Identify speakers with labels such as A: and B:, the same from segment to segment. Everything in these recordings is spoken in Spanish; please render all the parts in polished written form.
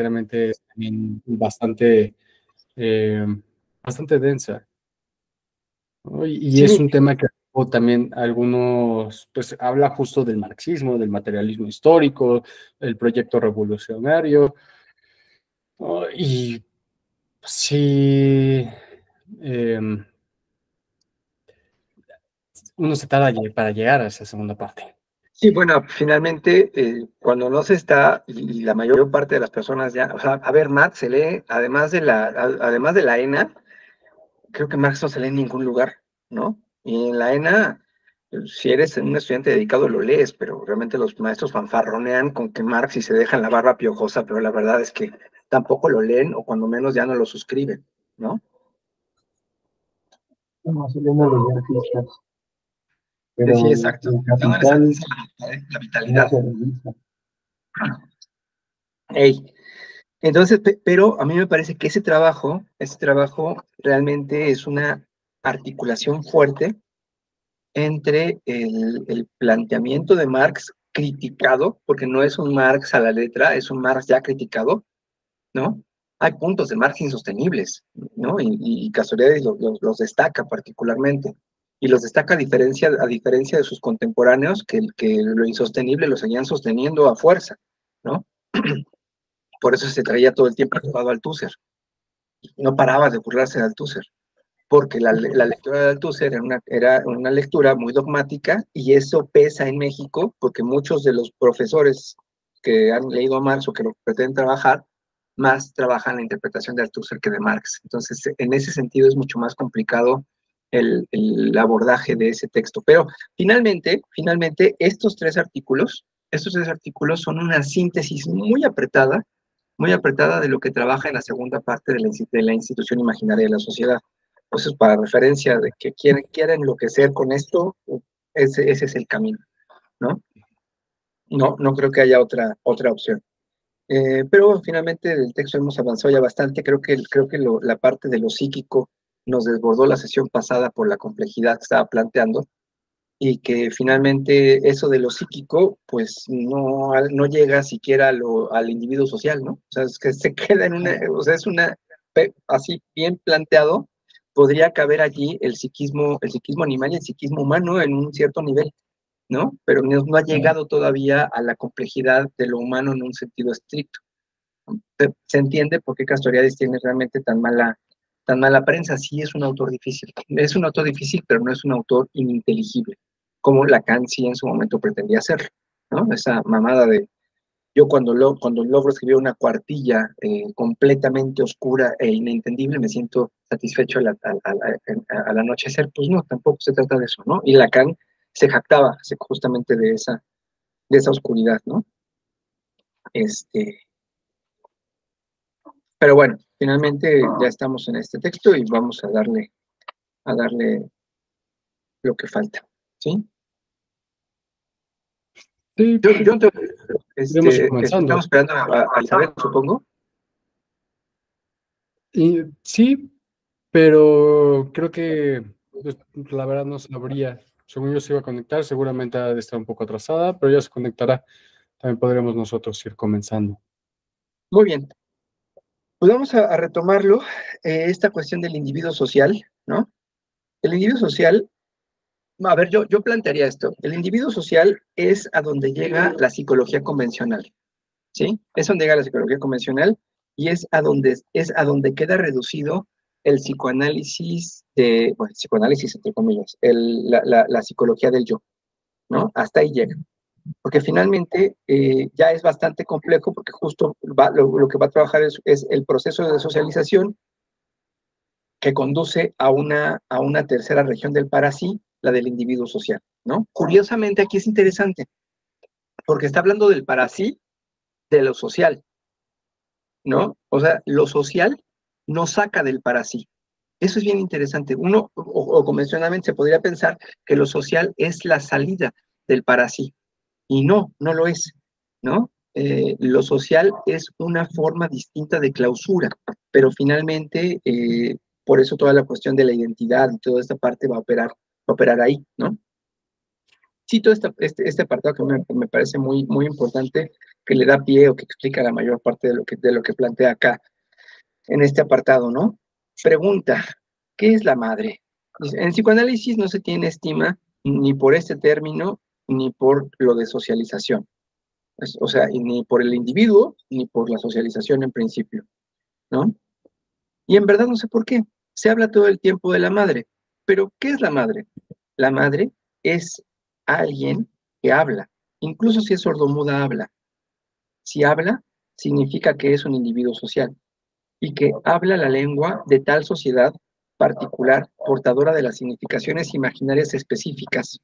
A: necesariamente es también eh, bastante densa, ¿no? Y es
B: Sí,
A: un tema que o también algunos, pues habla justo del marxismo, del materialismo histórico, el proyecto revolucionario, ¿no? Y sí, eh, uno se tarda para llegar a esa segunda parte.
B: sí, bueno, finalmente, cuando no se está, y la mayor parte de las personas ya, o sea, a ver, Marx se lee, además de la ENA, creo que Marx no se lee en ningún lugar, ¿no? Y en la ENA, si eres un estudiante dedicado, lo lees, pero realmente los maestros fanfarronean con que Marx y se dejan la barba piojosa, pero la verdad es que tampoco lo leen, o cuando menos ya no lo suscriben, ¿no?
C: No, se leen a leer fichas, pero
B: Sí, exacto.
C: el
B: Ya no les
C: capital
B: alcanza la
C: no
B: vitalidad.
C: se revisa.
B: Ey. Entonces, pero a mí me parece que ese trabajo realmente es una articulación fuerte entre el planteamiento de Marx criticado, porque no es un Marx a la letra, es un Marx ya criticado, ¿no? Hay puntos de Marx insostenibles, ¿no? Y Castoriadis los destaca particularmente. Y los destaca a diferencia de sus contemporáneos, que lo insostenible lo seguían sosteniendo a fuerza, ¿no? Por eso se traía todo el tiempo jugado al Althusser. No paraba de burlarse de Althusser, porque la lectura de Althusser era una lectura muy dogmática, y eso pesa en México, porque muchos de los profesores que han leído a Marx o que lo pretenden trabajar, más trabajan la interpretación de Althusser que de Marx. Entonces, en ese sentido es mucho más complicado el abordaje de ese texto. Pero finalmente, estos tres artículos son una síntesis muy apretada de lo que trabaja en la segunda parte de la institución imaginaria de la sociedad. Entonces, para referencia de que quieren enloquecer con esto, ese es el camino, ¿no? No creo que haya otra opción. Pero finalmente del texto hemos avanzado ya bastante. Creo que la parte de lo psíquico nos desbordó la sesión pasada por la complejidad que estaba planteando, y que finalmente eso de lo psíquico, pues no llega siquiera al individuo social, ¿no? O sea, es que se queda o sea, así bien planteado, podría caber allí el psiquismo animal y el psiquismo humano en un cierto nivel, ¿no? Pero no ha llegado todavía a la complejidad de lo humano en un sentido estricto. Se entiende por qué Castoriadis tiene realmente tan mala prensa. Sí, es un autor difícil. Es un autor difícil, pero no es un autor ininteligible, como Lacan sí en su momento pretendía hacerlo, ¿no? Esa mamada de yo cuando logro escribir una cuartilla completamente oscura e inentendible, me siento satisfecho al anochecer. Pues no, tampoco se trata de eso, ¿no? Y Lacan se jactaba justamente de esa oscuridad, ¿no? Este, pero bueno, finalmente ya estamos en este texto y vamos a darle lo que falta, ¿sí?
A: Sí,
B: Yo
A: iremos ir comenzando.
B: estamos esperando a Isabel, supongo.
A: Y, sí, pero creo que pues, la verdad no sabría. Según yo se iba a conectar, seguramente ha de estar un poco atrasada, pero ya se conectará. También podremos nosotros ir comenzando.
B: Muy bien, pues vamos a retomarlo, esta cuestión del individuo social, ¿no? El individuo social, a ver, yo plantearía esto. El individuo social es a donde llega la psicología convencional, ¿sí? Es donde llega la psicología convencional, y es a donde queda reducido el psicoanálisis bueno, psicoanálisis entre comillas, la psicología del yo, ¿no? Hasta ahí llega. Porque finalmente ya es bastante complejo, porque justo lo que va a trabajar es el proceso de socialización que conduce a una tercera región del para sí, la del individuo social, ¿no? Curiosamente, aquí es interesante, porque está hablando del para sí de lo social, ¿no? O sea, lo social nos saca del para sí. Eso es bien interesante. Uno, o convencionalmente se podría pensar que lo social es la salida del para sí, y no lo es, ¿no? Lo social es una forma distinta de clausura, pero finalmente, por eso toda la cuestión de la identidad y toda esta parte va a operar ahí, ¿no? Cito este apartado que me parece muy, muy importante que le da pie o que explica la mayor parte de lo que plantea acá en este apartado, ¿no? Pregunta, ¿qué es la madre? En psicoanálisis no se tiene estima ni por este término ni por lo de socialización. O sea, ni por el individuo ni por la socialización en principio, ¿no? Y en verdad no sé por qué. Se habla todo el tiempo de la madre, pero ¿qué es la madre? La madre es alguien que habla, incluso si es sordomuda habla. Si habla, significa que es un individuo social y que habla la lengua de tal sociedad particular, portadora de las significaciones imaginarias específicas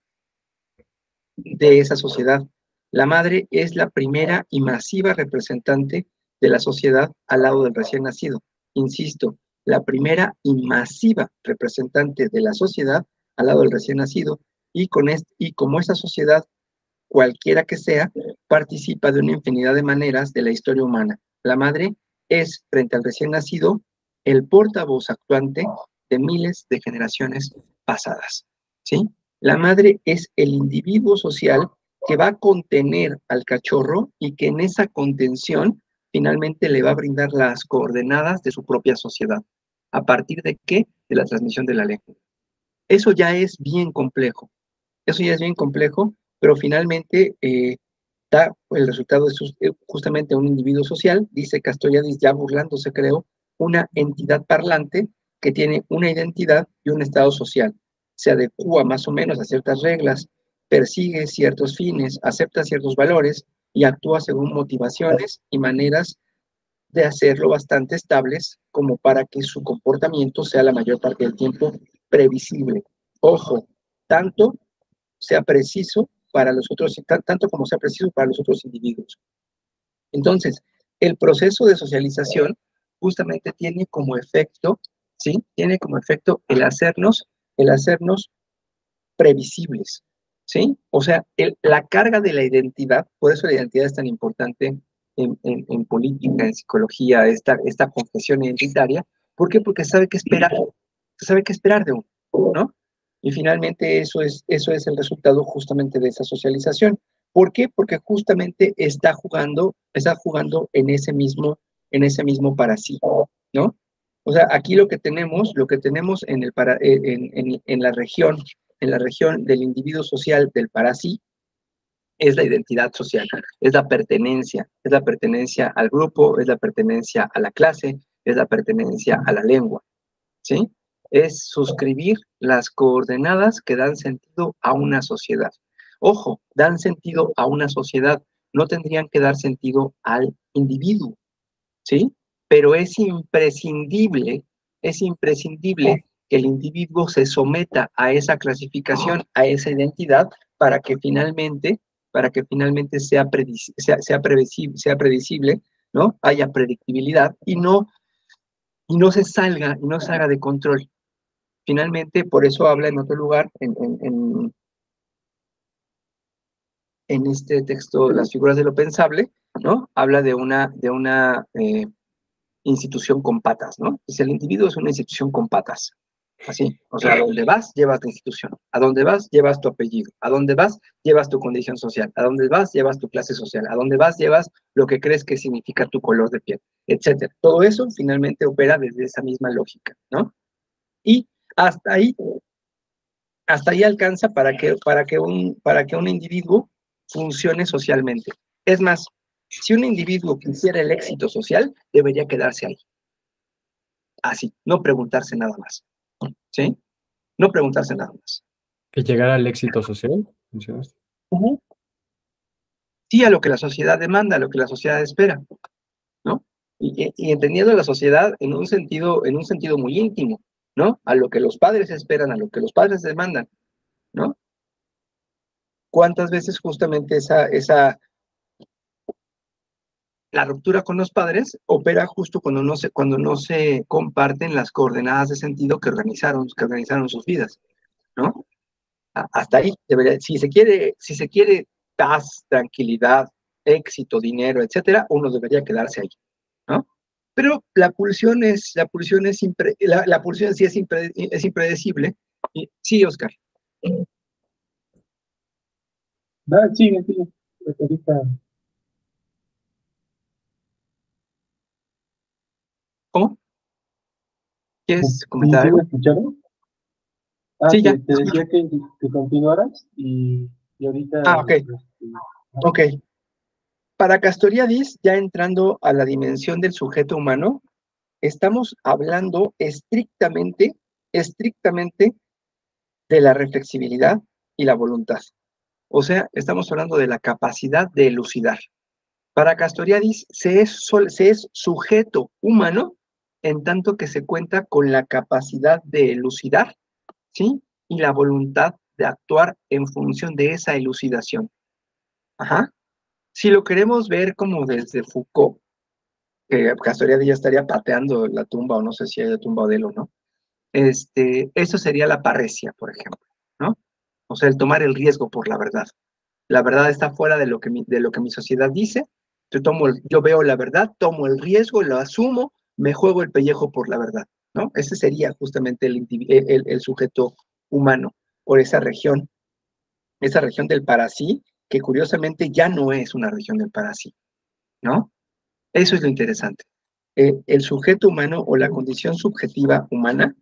B: de esa sociedad. La madre es la primera y masiva representante de la sociedad al lado del recién nacido. Insisto, la primera y masiva representante de la sociedad al lado del recién nacido, y como esa sociedad, cualquiera que sea, participa de una infinidad de maneras de la historia humana. La madre es, frente al recién nacido, el portavoz actuante de miles de generaciones pasadas, ¿sí? La madre es el individuo social que va a contener al cachorro y que en esa contención finalmente le va a brindar las coordenadas de su propia sociedad. ¿A partir de qué? De la transmisión de la lengua. Eso ya es bien complejo. Eso ya es bien complejo, pero finalmente da el resultado de justamente un individuo social, dice Castoriadis, ya burlándose, creo, una entidad parlante que tiene una identidad y un estado social. Se adecua más o menos a ciertas reglas, persigue ciertos fines, acepta ciertos valores y actúa según motivaciones y maneras de hacerlo bastante estables como para que su comportamiento sea la mayor parte del tiempo previsible. Ojo, tanto sea preciso para los otros, tanto como sea preciso para los otros individuos. Entonces, el proceso de socialización justamente tiene como efecto, ¿sí? Tiene como efecto el hacernos previsibles, ¿sí? O sea, la carga de la identidad, por eso la identidad es tan importante en política, en psicología, esta confesión identitaria. ¿Por qué? Porque sabe qué esperar de uno, ¿no? Y finalmente eso es el resultado justamente de esa socialización. ¿Por qué? Porque justamente está jugando en ese mismo para sí, ¿no? O sea, aquí lo que tenemos en la región del individuo social del para sí, es la identidad social, es la pertenencia al grupo, es la pertenencia a la clase, es la pertenencia a la lengua, ¿sí? Es suscribir las coordenadas que dan sentido a una sociedad. Ojo, dan sentido a una sociedad, no tendrían que dar sentido al individuo, ¿sí? Pero es imprescindible que el individuo se someta a esa clasificación, a esa identidad, para que finalmente sea predecible, ¿no? Haya predictibilidad y no salga de control. Finalmente, por eso habla en otro lugar, en este texto, Las figuras de lo pensable, ¿no? Habla de una institución con patas, ¿no? Dice, el individuo es una institución con patas. Así, o sea, a donde vas, llevas la institución. A donde vas, llevas tu apellido. A donde vas, llevas tu condición social. A donde vas, llevas tu clase social. A donde vas, llevas lo que crees que significa tu color de piel, etcétera. Todo eso finalmente opera desde esa misma lógica, ¿no? Y hasta ahí, alcanza para que un individuo funcione socialmente. Es más, si un individuo quisiera el éxito social, debería quedarse ahí. Así, no preguntarse nada más. ¿Sí? No preguntarse nada más.
A: Que llegar al éxito social, ¿mencionas?
B: Sí, a lo que la sociedad demanda, a lo que la sociedad espera, ¿no? Y entendiendo la sociedad en un sentido muy íntimo, ¿no? A lo que los padres esperan, a lo que los padres demandan, ¿no? ¿Cuántas veces justamente la ruptura con los padres opera justo cuando no se comparten las coordenadas de sentido que organizaron sus vidas, ¿no? Hasta ahí si se quiere paz, tranquilidad, éxito, dinero, etcétera, uno debería quedarse ahí, ¿no? Pero la pulsión sí es impredecible. Sí, Oscar.
C: Va, sigue, sigue. Porque ahorita
B: ¿Cómo? ¿Quieres
C: ¿Sí
B: comentar
C: me
B: algo?
C: escucharon? Ah,
B: Sí, ya.
C: te decía que continuaras y ahorita,
B: Ok, ok. Para Castoriadis, ya entrando a la dimensión del sujeto humano, estamos hablando estrictamente de la reflexibilidad y la voluntad. O sea, estamos hablando de la capacidad de elucidar. Para Castoriadis se es sujeto humano en tanto que se cuenta con la capacidad de elucidar, ¿sí? Y la voluntad de actuar en función de esa elucidación. Ajá. Si lo queremos ver como desde Foucault, que Castoriadis ya estaría pateando la tumba, o no sé si hay de tumba de él o no, eso sería la parresia, por ejemplo, ¿no? O sea, el tomar el riesgo por la verdad. La verdad está fuera de lo que mi sociedad dice. Yo veo la verdad, tomo el riesgo, lo asumo, me juego el pellejo por la verdad, ¿no? Ese sería justamente el sujeto humano, por esa región del para sí, que curiosamente ya no es una región del para sí, ¿no? Eso es lo interesante. El sujeto humano o la condición subjetiva humana,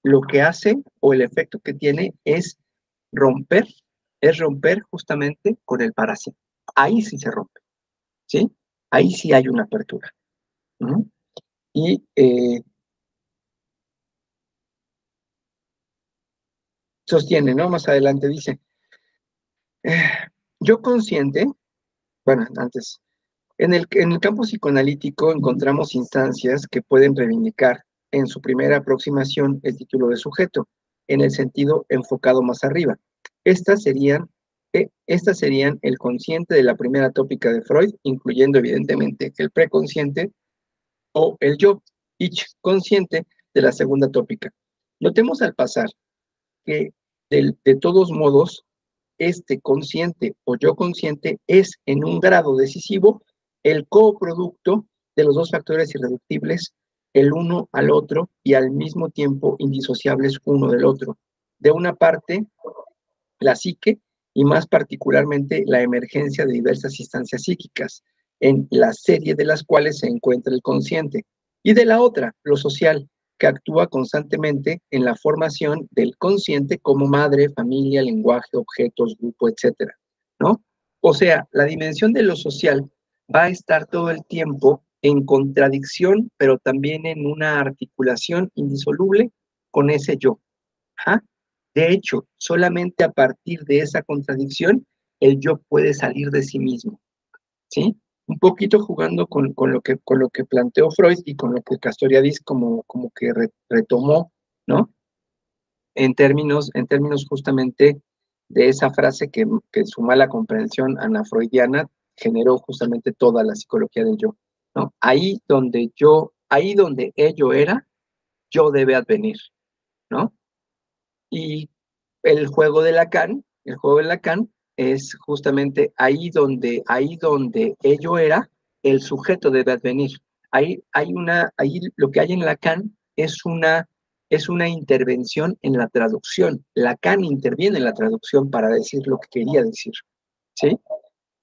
B: lo que hace o el efecto que tiene romper, es romper justamente con el para sí. Ahí sí se rompe, ¿sí? Ahí sí hay una apertura. ¿No? Y sostiene, ¿no? Más adelante dice, eh, yo consciente, bueno, antes, en el campo psicoanalítico encontramos instancias que pueden reivindicar en su primera aproximación el título de sujeto, en el sentido enfocado más arriba. Estas serían el consciente de la primera tópica de Freud, incluyendo evidentemente el preconsciente o el yo, ich consciente de la segunda tópica. Notemos al pasar que de todos modos, este consciente o yo consciente es en un grado decisivo el coproducto de los dos factores irreductibles, el uno al otro y al mismo tiempo indisociables uno del otro. De una parte, la psique y más particularmente la emergencia de diversas instancias psíquicas, en la serie de las cuales se encuentra el consciente, y de la otra, lo social, que actúa constantemente en la formación del consciente como madre, familia, lenguaje, objetos, grupo, etcétera, ¿no? O sea, la dimensión de lo social va a estar todo el tiempo en contradicción, pero también en una articulación indisoluble con ese yo. ¿Ah? De hecho, solamente a partir de esa contradicción, el yo puede salir de sí mismo, ¿sí? Un poquito jugando con lo que planteó Freud y con lo que Castoriadis como que retomó, ¿no? En términos justamente de esa frase que su mala comprensión anafreudiana generó justamente toda la psicología del yo, ¿no? Ahí donde ello era, yo debe advenir, ¿no? Y el juego de Lacan es justamente ahí donde ello era, el sujeto debe advenir. Ahí lo que hay en Lacan es una intervención en la traducción. Lacan interviene en la traducción para decir lo que quería decir, ¿sí?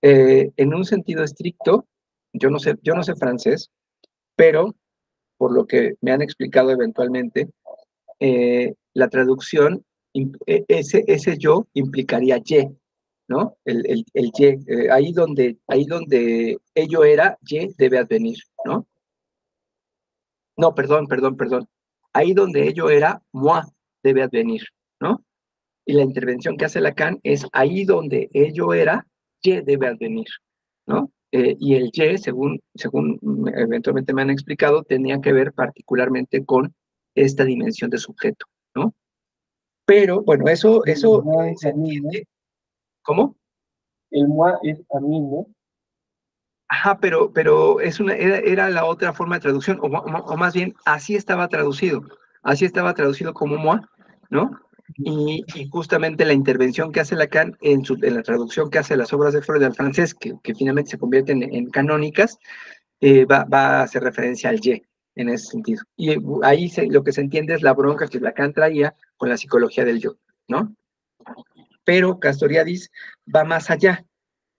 B: En un sentido estricto, yo no sé francés, pero por lo que me han explicado eventualmente, la traducción, ese yo implicaría y, ¿no? El y, ahí donde ello era, y debe advenir, ¿no? No, perdón. Ahí donde ello era, moi debe advenir, ¿no? Y la intervención que hace Lacan es ahí donde ello era, y debe advenir, ¿no? Y el y, según eventualmente me han explicado, tenía que ver particularmente con esta dimensión de sujeto, ¿no? Pero bueno, eso
C: moi es
B: se
C: a mí, ¿no?
B: entiende. ¿Cómo?
C: El moi es a mí, ¿no?
B: Ajá, pero era la otra forma de traducción, o más bien, así estaba traducido como moi, ¿no? Y justamente la intervención que hace Lacan en la traducción que hace las obras de Freud al francés, que finalmente se convierten en canónicas, va a hacer referencia al y en ese sentido. Y ahí lo que se entiende es la bronca que Lacan traía con la psicología del yo, ¿no? Pero Castoriadis va más allá,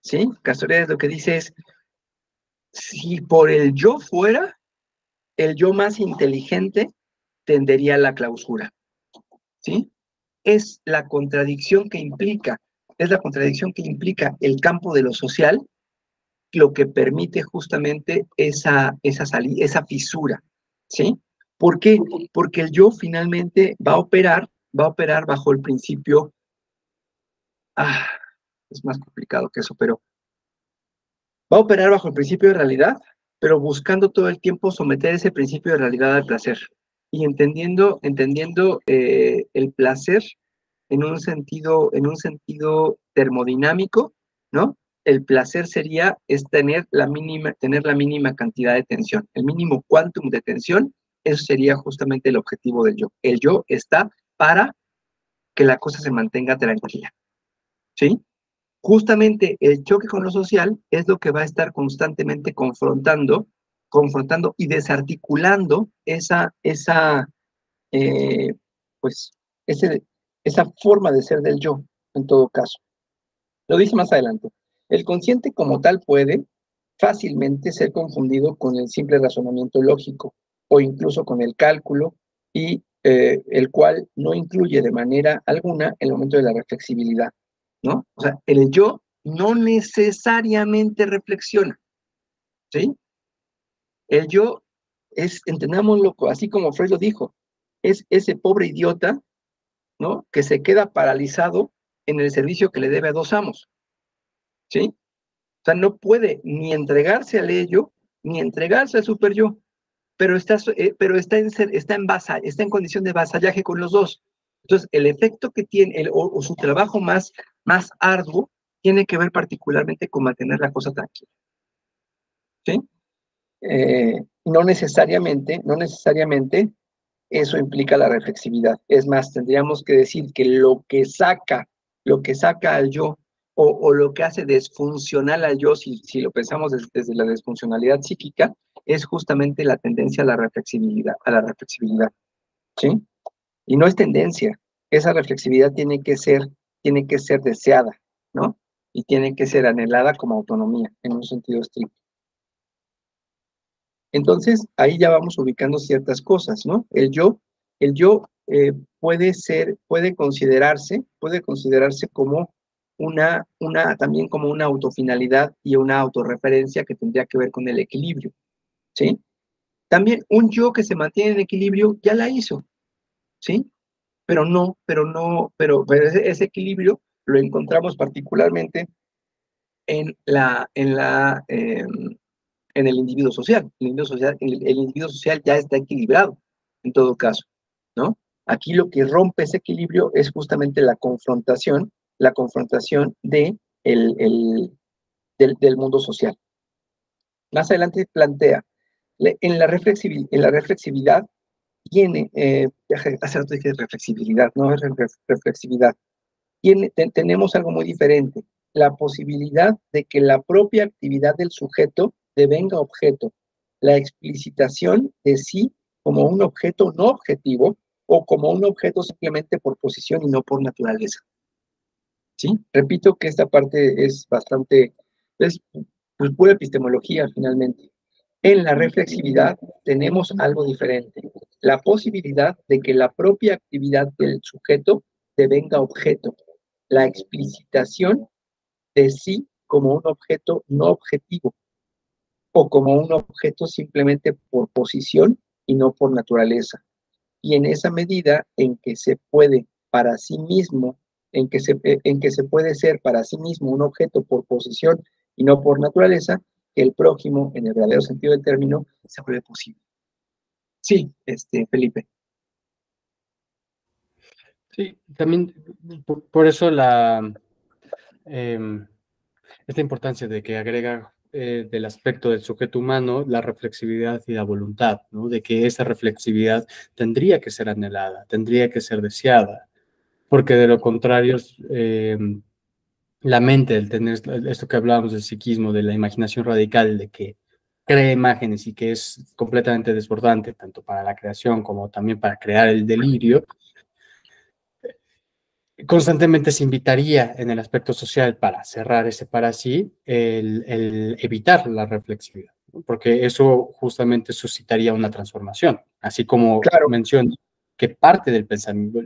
B: ¿sí? Castoriadis lo que dice es, si por el yo fuera, el yo más inteligente tendería a la clausura, ¿sí? Es la contradicción que implica el campo de lo social lo que permite justamente esa fisura, ¿sí? ¿Por qué? Porque el yo finalmente va a operar bajo el principio, es más complicado que eso, pero va a operar bajo el principio de realidad, pero buscando todo el tiempo someter ese principio de realidad al placer y entendiendo el placer en un sentido termodinámico, ¿no? El placer es tener la mínima cantidad de tensión, el mínimo quantum de tensión. Eso sería justamente el objetivo del yo. El yo está para que la cosa se mantenga tranquila, ¿sí? Justamente el choque con lo social es lo que va a estar constantemente confrontando y desarticulando eh, pues, ese, esa forma de ser del yo, en todo caso. Lo dice más adelante. El consciente como tal puede fácilmente ser confundido con el simple razonamiento lógico o incluso con el cálculo y el cual no incluye de manera alguna el momento de la reflexibilidad, ¿no? O sea, el yo no necesariamente reflexiona, ¿sí? El yo entendámoslo así como Freud lo dijo, es ese pobre idiota, ¿no? Que se queda paralizado en el servicio que le debe a dos amos, ¿sí? O sea, no puede ni entregarse al ello, ni entregarse al super yo, pero está en condición de vasallaje con los dos. Entonces, el efecto que tiene, o su trabajo más arduo, tiene que ver particularmente con mantener la cosa tranquila, ¿sí? No necesariamente eso implica la reflexividad. Es más, tendríamos que decir que lo que saca al yo, o lo que hace desfuncional al yo, si lo pensamos desde la desfuncionalidad psíquica, es justamente la tendencia a la reflexibilidad, ¿sí? Y no es tendencia, esa reflexividad tiene que ser deseada, ¿no? Y tiene que ser anhelada como autonomía, en un sentido estricto. Entonces, ahí ya vamos ubicando ciertas cosas, ¿no? El yo puede considerarse como también como una autofinalidad y una autorreferencia que tendría que ver con el equilibrio, ¿sí? También un yo que se mantiene en equilibrio ya la hizo, ¿sí? Pero ese equilibrio lo encontramos particularmente en el individuo social. El individuo social ya está equilibrado, en todo caso, ¿no? Aquí lo que rompe ese equilibrio es justamente la confrontación del mundo social. Más adelante plantea, en la reflexividad tiene, hace rato dije reflexibilidad, no es reflexividad, tenemos algo muy diferente, la posibilidad de que la propia actividad del sujeto devenga objeto, la explicitación de sí como un objeto no objetivo o como un objeto simplemente por posición y no por naturaleza. ¿Sí? Repito que esta parte es pues, pura epistemología finalmente. En la reflexividad tenemos algo diferente, la posibilidad de que la propia actividad del sujeto devenga objeto, la explicitación de sí como un objeto no objetivo o como un objeto simplemente por posición y no por naturaleza. Y en esa medida en que se puede para sí mismo, en que se puede ser para sí mismo un objeto por posición y no por naturaleza, que el prójimo, en el verdadero sentido del término, se vuelve posible. Sí, Felipe.
A: Sí, también por eso esta importancia de que agrega del aspecto del sujeto humano la reflexividad y la voluntad, ¿no? De que esa reflexividad tendría que ser anhelada, tendría que ser deseada, porque de lo contrario, la mente, el tener esto que hablábamos del psiquismo, de la imaginación radical, de que crea imágenes y que es completamente desbordante, tanto para la creación como también para crear el delirio, constantemente se invitaría en el aspecto social para cerrar ese para sí, el evitar la reflexividad. porque eso justamente suscitaría una transformación, así como
B: Claro.
A: menciono que parte del pensamiento,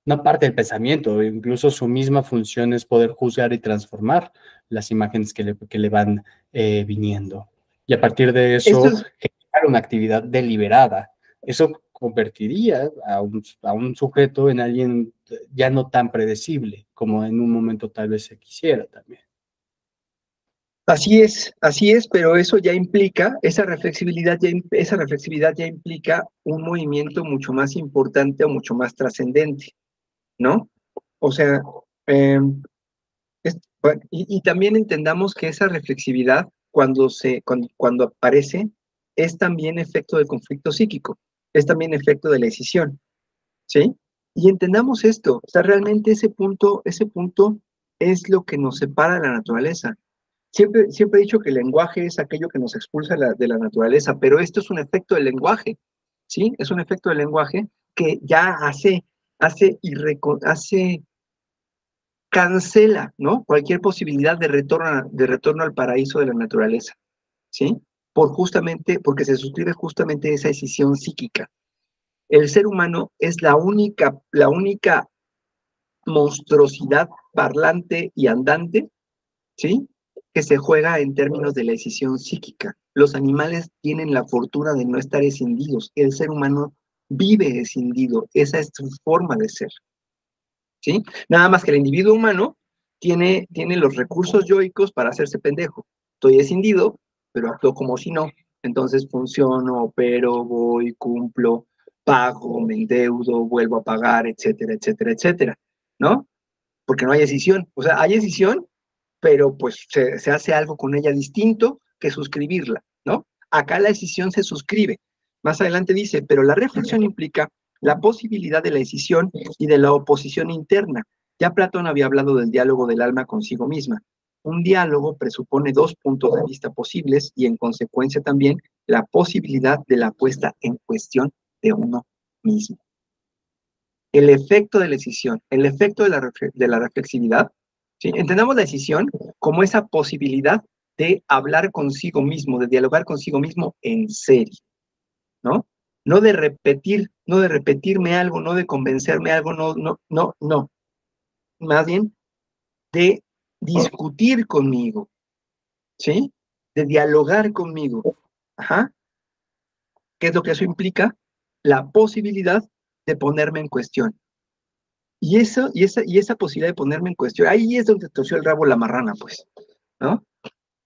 A: una parte del pensamiento, incluso su misma función es poder juzgar y transformar las imágenes que le van viniendo. Y a partir de
B: Esto
A: eso,
B: es,
A: generar una actividad deliberada. Eso convertiría a un sujeto en alguien ya no tan predecible como en un momento tal vez se quisiera también.
B: así es, pero eso ya implica, esa reflexividad ya implica un movimiento mucho más importante o mucho más trascendente, ¿no? O sea, eh, bueno, y también entendamos que esa reflexividad, cuando aparece, es también efecto del conflicto psíquico, es también efecto de la decisión, ¿sí? Y entendamos esto, o sea, realmente ese punto es lo que nos separa de la naturaleza. Siempre he dicho que el lenguaje es aquello que nos expulsa de la naturaleza, pero esto es un efecto del lenguaje, ¿sí? Es un efecto del lenguaje que ya hace cancela, ¿no? Cualquier posibilidad de retorno al paraíso de la naturaleza, ¿sí? Porque se suscribe justamente esa decisión psíquica. El ser humano es la única monstruosidad parlante y andante, ¿sí? Que se juega en términos de la decisión psíquica. Los animales tienen la fortuna de no estar escindidos. El ser humano vive escindido. Esa es su forma de ser, ¿sí? Nada más que el individuo humano tiene los recursos yoicos para hacerse pendejo. Estoy escindido, pero actúo como si no. Entonces funciono, opero, voy, cumplo, pago, me endeudo, vuelvo a pagar, etcétera, etcétera, etcétera, ¿no? Porque no hay decisión. O sea, hay decisión, pero pues se hace algo con ella distinto que suscribirla, ¿no? Acá la decisión se suscribe. Más adelante dice, pero la reflexión implica la posibilidad de la decisión y de la oposición interna. Ya Platón había hablado del diálogo del alma consigo misma. Un diálogo presupone dos puntos de vista posibles y en consecuencia también la posibilidad de la puesta en cuestión de uno mismo. El efecto de la decisión, el efecto de la reflexividad, ¿sí? Entendamos la decisión como esa posibilidad de hablar consigo mismo, de dialogar consigo mismo en serio, ¿no? No de repetirme algo, no de convencerme algo, no. Más bien de discutir conmigo, ¿sí? De dialogar conmigo. Ajá. ¿Qué es lo que eso implica? La posibilidad de ponerme en cuestión. Y esa posibilidad de ponerme en cuestión, ahí es donde torció el rabo la marrana, pues, ¿no?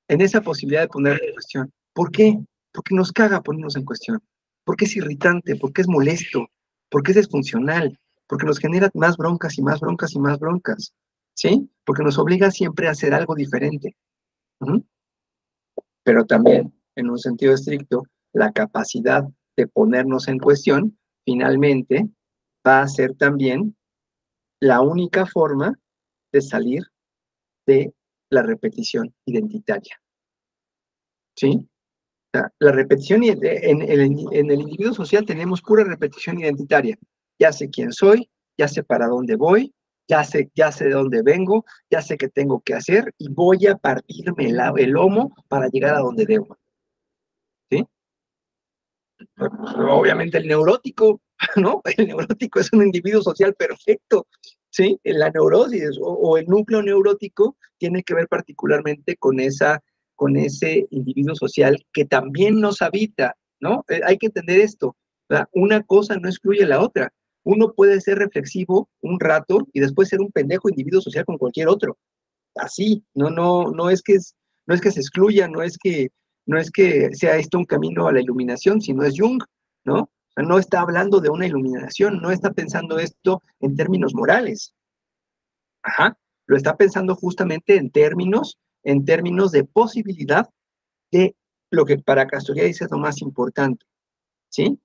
B: En esa posibilidad de ponerme en cuestión. ¿Por qué? Porque nos caga ponernos en cuestión. Porque es irritante, porque es molesto, porque es disfuncional, porque nos genera más broncas y más broncas y más broncas, ¿sí? Porque nos obliga siempre a hacer algo diferente. ¿Uh? Pero también, en un sentido estricto, la capacidad de ponernos en cuestión, finalmente, va a ser también la única forma de salir de la repetición identitaria, ¿sí? O sea, la repetición en el individuo social tenemos pura repetición identitaria. Ya sé quién soy, ya sé para dónde voy, ya sé de dónde vengo, ya sé qué tengo que hacer y voy a partirme el lomo para llegar a donde debo, ¿sí? Obviamente el neurótico, ¿no? El neurótico es un individuo social perfecto, ¿sí? La neurosis o el núcleo neurótico tiene que ver particularmente con ese individuo social que también nos habita, ¿no? Hay que entender esto, ¿verdad? Una cosa no excluye la otra. Uno puede ser reflexivo un rato y después ser un pendejo individuo social con cualquier otro. Así, no es que se excluya, no es que sea esto un camino a la iluminación, sino es Jung, ¿no? O sea, no está hablando de una iluminación, no está pensando esto en términos morales. Ajá, lo está pensando justamente en términos de posibilidad de lo que para Castoriadis es lo más importante, ¿sí?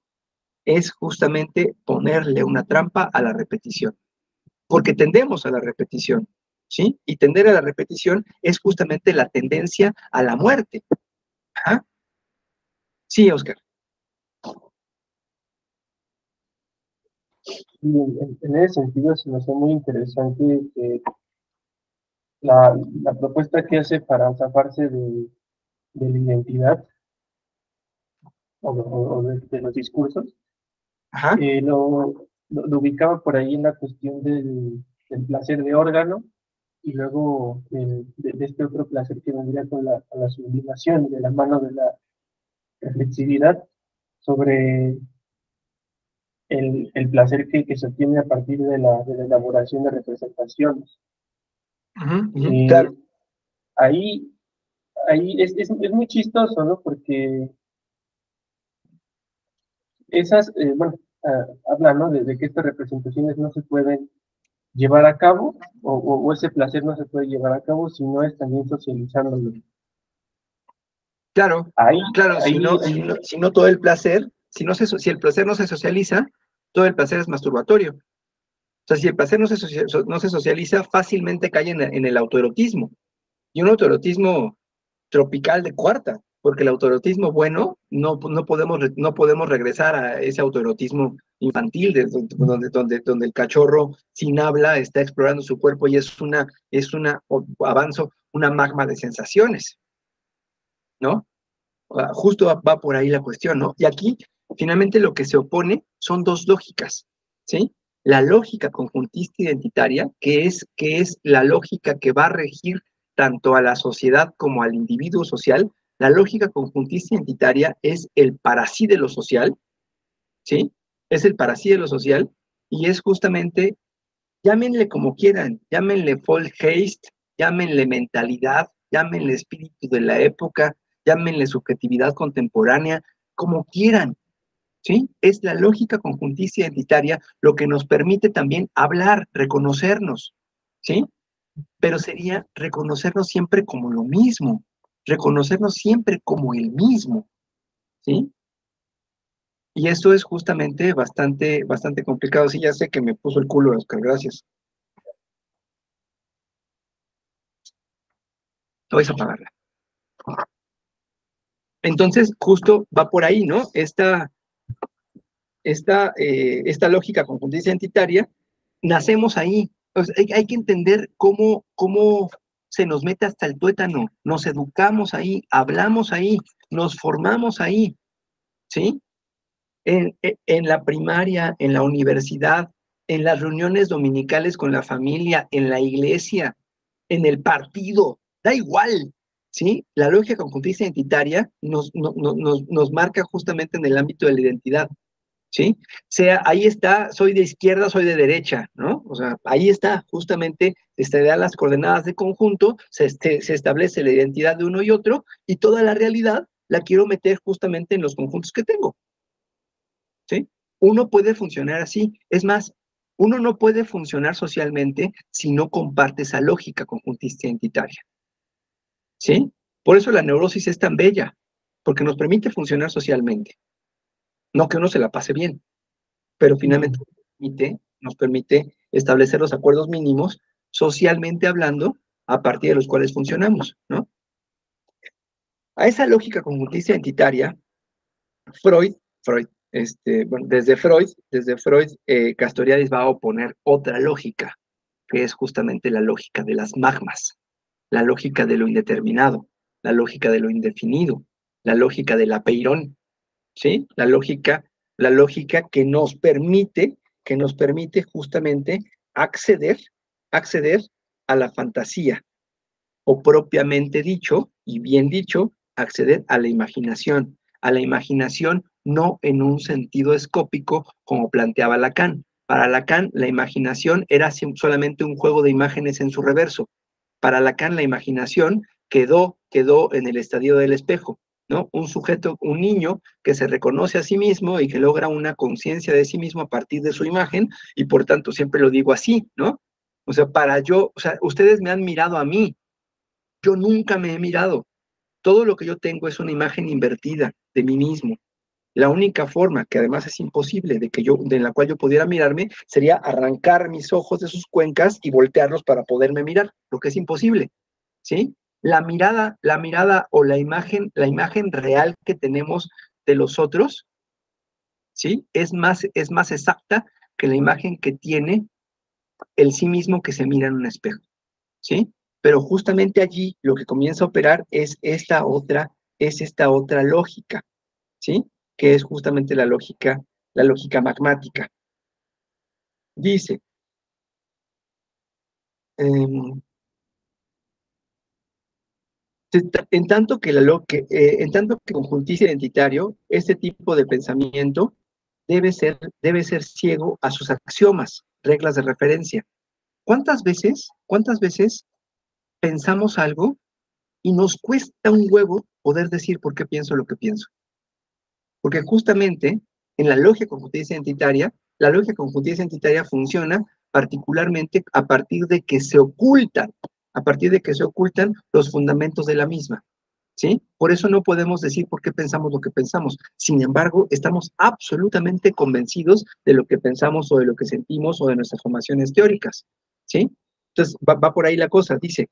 B: Es justamente ponerle una trampa a la repetición, porque tendemos a la repetición, ¿sí? Y tender a la repetición es justamente la tendencia a la muerte. Ajá. Sí, Oscar.
C: Y en ese sentido se me hace muy interesante que la propuesta que hace para zafarse de la identidad o de los discursos,
B: Ajá.
C: lo ubicaba por ahí en la cuestión del placer de órgano y luego de este otro placer que vendría con la sublimación de la mano de la reflexividad sobre el placer que se obtiene a partir de la elaboración de representaciones.
B: Claro.
C: Ahí, ahí es muy chistoso, ¿no? Porque esas, hablan, ¿no? De que estas representaciones no se pueden llevar a cabo, o ese placer no se puede llevar a cabo si no es también socializándolo.
B: Claro,
C: Ahí,
B: claro,
C: ahí,
B: si no todo el placer, si el placer no se socializa, todo el placer es masturbatorio. O sea, si el placer no se socializa, fácilmente cae en el autoerotismo. Y un autoerotismo tropical de cuarta, porque el autoerotismo bueno, no podemos regresar a ese autoerotismo infantil, donde el cachorro sin habla está explorando su cuerpo y es una magma de sensaciones, ¿no? Justo va por ahí la cuestión, ¿no? Y aquí, finalmente, lo que se opone son dos lógicas, ¿sí? La lógica conjuntista identitaria, que es la lógica que va a regir tanto a la sociedad como al individuo social. La lógica conjuntista identitaria es el para sí de lo social, ¿sí? Es el para sí de lo social y es justamente, llámenle como quieran, llámenle folk haste, llámenle mentalidad, llámenle espíritu de la época, llámenle subjetividad contemporánea, como quieran, ¿sí? Es la lógica conjuntista identitaria lo que nos permite también hablar, reconocernos, ¿sí? Pero sería reconocernos siempre como lo mismo, reconocernos siempre como el mismo, ¿sí? Y eso es justamente bastante complicado. Sí, ya sé que me puso el culo, Oscar, gracias. Voy a apagarla. Entonces, justo va por ahí, ¿no? Esta lógica conjuntiva identitaria, nacemos ahí. O sea, hay que entender cómo se nos mete hasta el tuétano. Nos educamos ahí, hablamos ahí, nos formamos ahí, ¿sí? En la primaria, en la universidad, en las reuniones dominicales con la familia, en la iglesia, en el partido, da igual, ¿sí? La lógica conjuntiva identitaria nos marca justamente en el ámbito de la identidad, ¿sí? Ahí está, soy de izquierda, soy de derecha, ¿no? O sea, ahí está, justamente, dan las coordenadas de conjunto, se establece la identidad de uno y otro, y toda la realidad la quiero meter justamente en los conjuntos que tengo, ¿sí? Uno puede funcionar así, es más, uno no puede funcionar socialmente si no comparte esa lógica conjuntista identitaria, ¿sí? Por eso la neurosis es tan bella, porque nos permite funcionar socialmente, no que uno se la pase bien, pero finalmente nos permite establecer los acuerdos mínimos socialmente hablando, a partir de los cuales funcionamos, ¿no? A esa lógica conjuntista identitaria, desde Freud, Castoriadis va a oponer otra lógica, que es justamente la lógica de las magmas, la lógica de lo indeterminado, la lógica de lo indefinido, la lógica del apeirón, ¿sí? La lógica que nos permite justamente acceder a la fantasía, o propiamente dicho, y bien dicho, acceder a la imaginación no en un sentido escópico como planteaba Lacan. Para Lacan, la imaginación era solamente un juego de imágenes en su reverso. Para Lacan, la imaginación quedó en el estadio del espejo, ¿no? Un sujeto, un niño que se reconoce a sí mismo y que logra una conciencia de sí mismo a partir de su imagen, y por tanto siempre lo digo así, ¿no? O sea, ustedes me han mirado a mí, yo nunca me he mirado. Todo lo que yo tengo es una imagen invertida de mí mismo. La única forma, que además es imposible, de la cual yo pudiera mirarme, sería arrancar mis ojos de sus cuencas y voltearlos para poderme mirar, lo que es imposible, ¿sí? La mirada o la imagen real que tenemos de los otros, ¿sí? Es más exacta que la imagen que tiene el sí mismo que se mira en un espejo, ¿sí? Pero justamente allí lo que comienza a operar es esta otra es esta otra lógica, ¿sí? Que es justamente la lógica magmática. Dice, en tanto que en tanto que conjuntivo identitario, este tipo de pensamiento debe ser ciego a sus axiomas, reglas de referencia. ¿Cuántas veces pensamos algo y nos cuesta un huevo poder decir por qué pienso lo que pienso? Porque justamente en la lógica conjuntiva identitaria funciona particularmente a partir de que se ocultan los fundamentos de la misma, ¿sí? Por eso no podemos decir por qué pensamos lo que pensamos. Sin embargo, estamos absolutamente convencidos de lo que pensamos o de lo que sentimos o de nuestras formaciones teóricas, ¿sí? Entonces, va por ahí la cosa. Dice,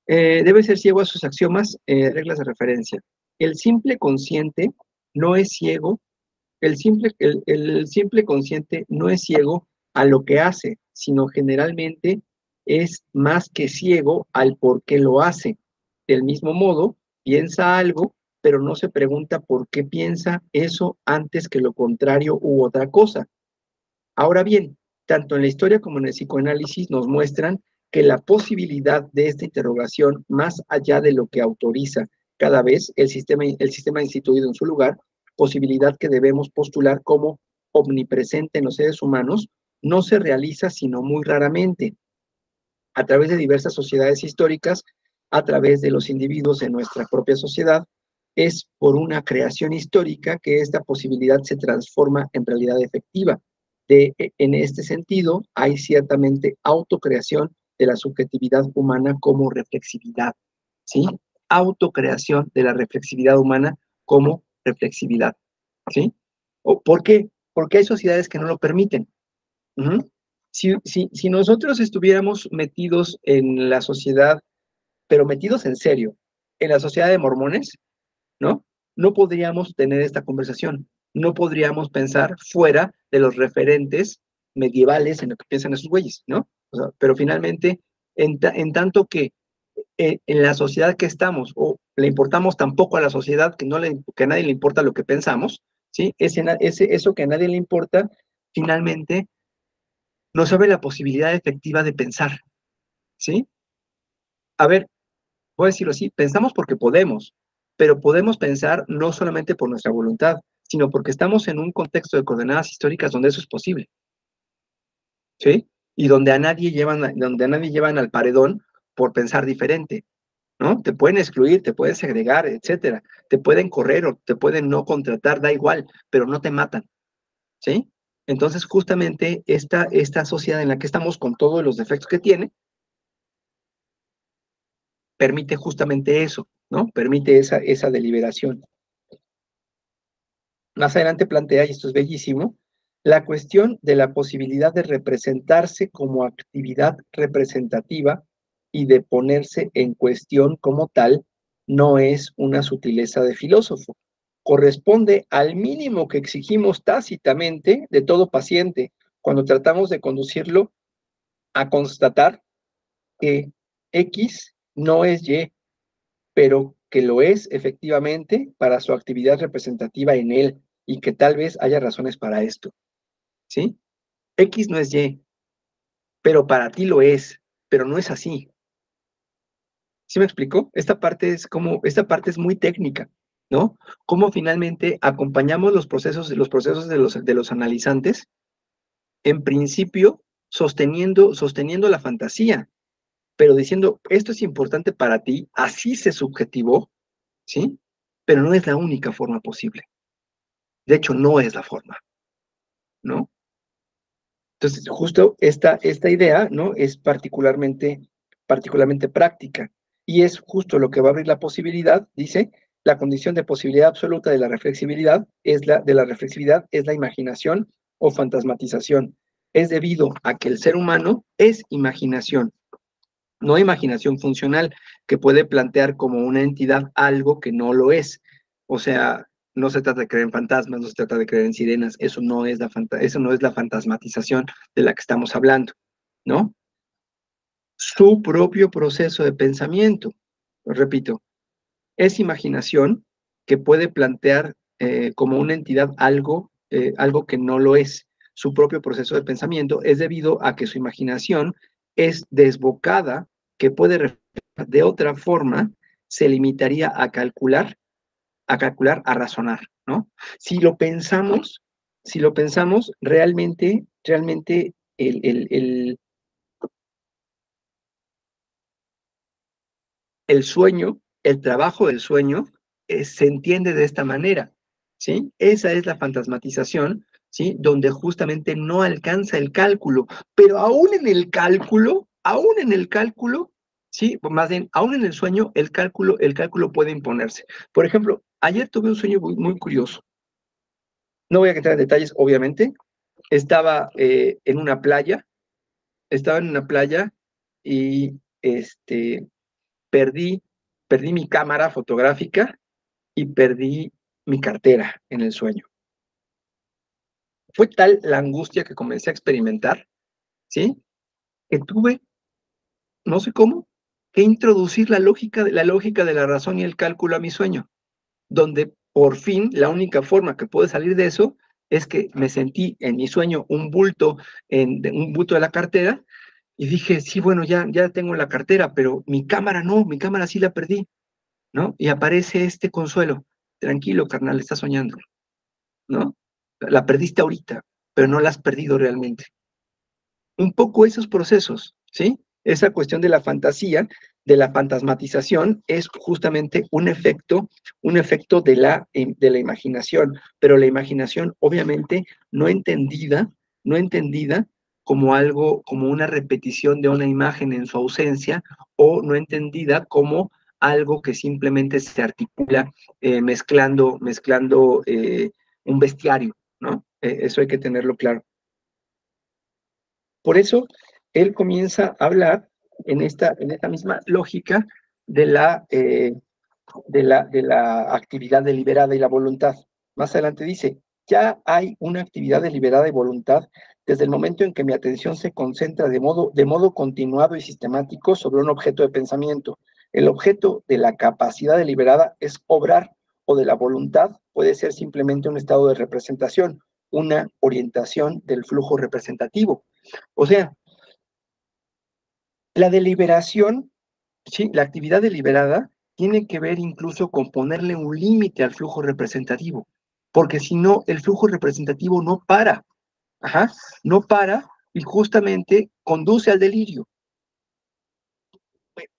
B: debe ser ciego a sus axiomas, reglas de referencia. El simple consciente no es ciego, el simple consciente no es ciego a lo que hace, sino generalmente es más que ciego al por qué lo hace. Del mismo modo, piensa algo, pero no se pregunta por qué piensa eso antes que lo contrario u otra cosa. Ahora bien, tanto en la historia como en el psicoanálisis nos muestran que la posibilidad de esta interrogación, más allá de lo que autoriza cada vez el sistema instituido en su lugar, posibilidad que debemos postular como omnipresente en los seres humanos, no se realiza sino muy raramente, a través de diversas sociedades históricas, a través de los individuos en nuestra propia sociedad. Es por una creación histórica que esta posibilidad se transforma en realidad efectiva. En este sentido, hay ciertamente autocreación de la subjetividad humana como reflexividad, ¿sí? Autocreación de la reflexividad humana como reflexividad, ¿sí? ¿Por qué? Porque hay sociedades que no lo permiten. Si nosotros estuviéramos metidos en la sociedad, pero metidos en serio, en la sociedad de mormones, ¿no? No podríamos tener esta conversación, no podríamos pensar fuera de los referentes medievales en lo que piensan esos güeyes, ¿no? O sea, pero finalmente, en tanto que en la sociedad que estamos, o le importamos tampoco a la sociedad, que a nadie le importa lo que pensamos, ¿sí? Eso que a nadie le importa, finalmente, nos abre la posibilidad efectiva de pensar, ¿sí? A ver, voy a decirlo así, pensamos porque podemos, pero podemos pensar no solamente por nuestra voluntad, sino porque estamos en un contexto de coordenadas históricas donde eso es posible, ¿sí? Y donde a nadie llevan al paredón por pensar diferente, ¿no? Te pueden excluir, te pueden segregar, etcétera. Te pueden correr o te pueden no contratar, da igual, pero no te matan, ¿sí? Entonces, justamente esta sociedad en la que estamos, con todos los defectos que tiene, permite justamente eso, ¿no? Permite esa deliberación. Más adelante plantea, y esto es bellísimo, la cuestión de la posibilidad de representarse como actividad representativa y de ponerse en cuestión como tal no es una sutileza de filósofo. Corresponde al mínimo que exigimos tácitamente de todo paciente cuando tratamos de conducirlo a constatar que X no es Y, pero que lo es efectivamente para su actividad representativa en él y que tal vez haya razones para esto, ¿sí? X no es Y, pero para ti lo es, pero no es así. ¿Sí me explico? Esta parte es muy técnica, ¿no? Cómo finalmente acompañamos los procesos de los analizantes, en principio sosteniendo la fantasía, pero diciendo, esto es importante para ti, así se subjetivó, ¿sí? Pero no es la única forma posible. De hecho, no es la forma, ¿no? Entonces, justo esta idea, ¿no? Es particularmente práctica. Y es justo lo que va a abrir la posibilidad, dice, la condición de posibilidad absoluta de la reflexividad es la imaginación o fantasmatización. Es debido a que el ser humano es imaginación, no imaginación funcional, que puede plantear como una entidad algo que no lo es. O sea, no se trata de creer en fantasmas, no se trata de creer en sirenas, eso no es la fantasmatización de la que estamos hablando, ¿no? Su propio proceso de pensamiento, repito, es imaginación, que puede plantear como una entidad algo que no lo es. Su propio proceso de pensamiento es debido a que su imaginación es desbocada, que puede reflejar de otra forma, se limitaría a calcular, a razonar, ¿no? Si lo pensamos, realmente el sueño, el trabajo del sueño, se entiende de esta manera, ¿sí? Esa es la fantasmatización, ¿sí? Donde justamente no alcanza el cálculo, pero aún en el cálculo, ¿sí? Más bien, aún en el sueño, el cálculo puede imponerse. Por ejemplo, ayer tuve un sueño muy curioso. No voy a entrar en detalles, obviamente. Estaba en una playa, y perdí mi cámara fotográfica y perdí mi cartera en el sueño. Fue tal la angustia que comencé a experimentar, ¿sí? Que tuve, no sé cómo, que introducir la lógica de la razón y el cálculo a mi sueño, donde por fin la única forma que pude salir de eso es que me sentí en mi sueño un bulto de la cartera y dije, sí, bueno, ya tengo la cartera, pero mi cámara no, mi cámara sí la perdí, ¿no? Y aparece este consuelo. Tranquilo, carnal, estás soñando, ¿no? La perdiste ahorita, pero no la has perdido realmente. Un poco esos procesos, ¿sí? Esa cuestión de la fantasía, de la fantasmatización, es justamente un efecto de la imaginación, pero la imaginación obviamente no entendida como algo, como una repetición de una imagen en su ausencia, o no entendida como algo que simplemente se articula mezclando un bestiario, ¿no? Eso hay que tenerlo claro. Por eso, él comienza a hablar en esta misma lógica de la actividad deliberada y la voluntad. Más adelante dice, ya hay una actividad deliberada y voluntad desde el momento en que mi atención se concentra de modo continuado y sistemático sobre un objeto de pensamiento. El objeto de la capacidad deliberada es obrar, o de la voluntad puede ser simplemente un estado de representación, una orientación del flujo representativo. O sea, la deliberación, ¿sí? La actividad deliberada tiene que ver incluso con ponerle un límite al flujo representativo, porque si no, el flujo representativo no para, no para y justamente conduce al delirio.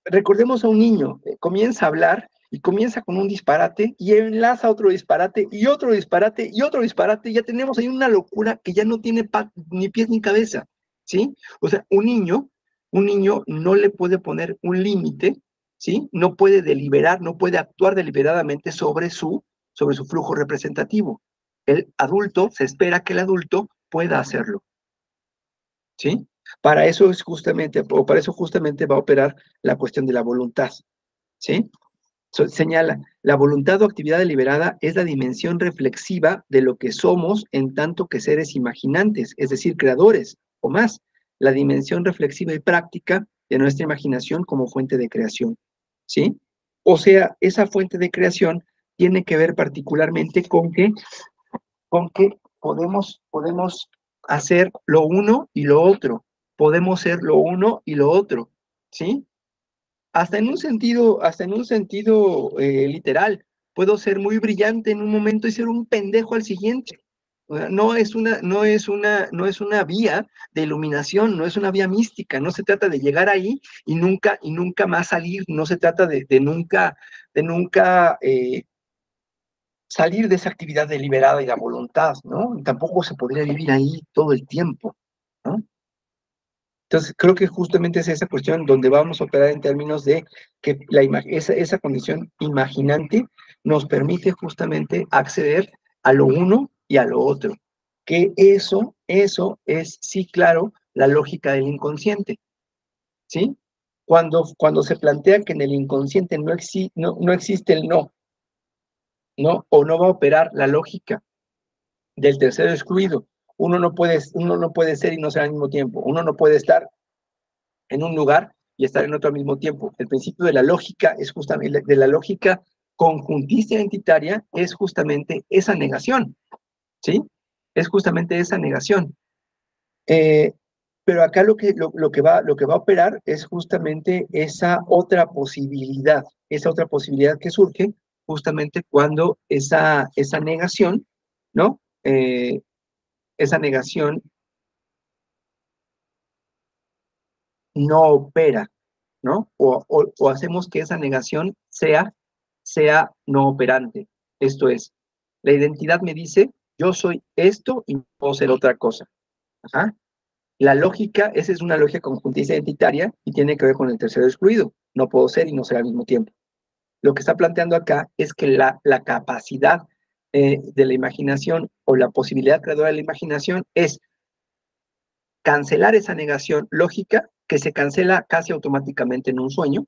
B: Recordemos a un niño, comienza a hablar y comienza con un disparate y enlaza otro disparate y otro disparate y otro disparate, y ya tenemos ahí una locura que ya no tiene ni pies ni cabeza, ¿sí? O sea, un niño no le puede poner un límite, ¿sí? No puede deliberar, no puede actuar deliberadamente sobre su flujo representativo. El adulto, se espera que el adulto pueda hacerlo, ¿sí? Para eso justamente va a operar la cuestión de la voluntad, ¿sí? Señala, la voluntad o actividad deliberada es la dimensión reflexiva de lo que somos en tanto que seres imaginantes, es decir, creadores, o más, la dimensión reflexiva y práctica de nuestra imaginación como fuente de creación, ¿sí? O sea, esa fuente de creación tiene que ver particularmente con que podemos hacer lo uno y lo otro, podemos ser lo uno y lo otro, ¿sí? Hasta en un sentido literal, puedo ser muy brillante en un momento y ser un pendejo al siguiente. O sea, no es una vía de iluminación, no es una vía mística, no se trata de llegar ahí y nunca más salir, no se trata de nunca salir de esa actividad deliberada y la voluntad, ¿no? Tampoco se podría vivir ahí todo el tiempo, ¿no? Entonces, creo que justamente es esa cuestión donde vamos a operar en términos de que esa condición imaginante nos permite justamente acceder a lo uno y a lo otro. Que eso es, sí, claro, la lógica del inconsciente, ¿sí? Cuando se plantea que en el inconsciente no existe el no, o no va a operar la lógica del tercero excluido. Uno no puede ser y no ser al mismo tiempo. Uno no puede estar en un lugar y estar en otro al mismo tiempo. El principio de la lógica es justamente de la lógica conjuntista identitaria es justamente esa negación, ¿sí? Es justamente esa negación. Pero acá lo que va a operar es justamente esa otra posibilidad que surge justamente cuando esa negación, ¿no? Esa negación no opera, ¿no? O hacemos que esa negación sea no operante. Esto es, la identidad me dice, yo soy esto y no puedo ser otra cosa. Ajá. La lógica, esa es una lógica conjuntista identitaria y tiene que ver con el tercero excluido. No puedo ser y no ser al mismo tiempo. Lo que está planteando acá es que la capacidad de la imaginación o la posibilidad creadora de la imaginación es cancelar esa negación lógica que se cancela casi automáticamente en un sueño,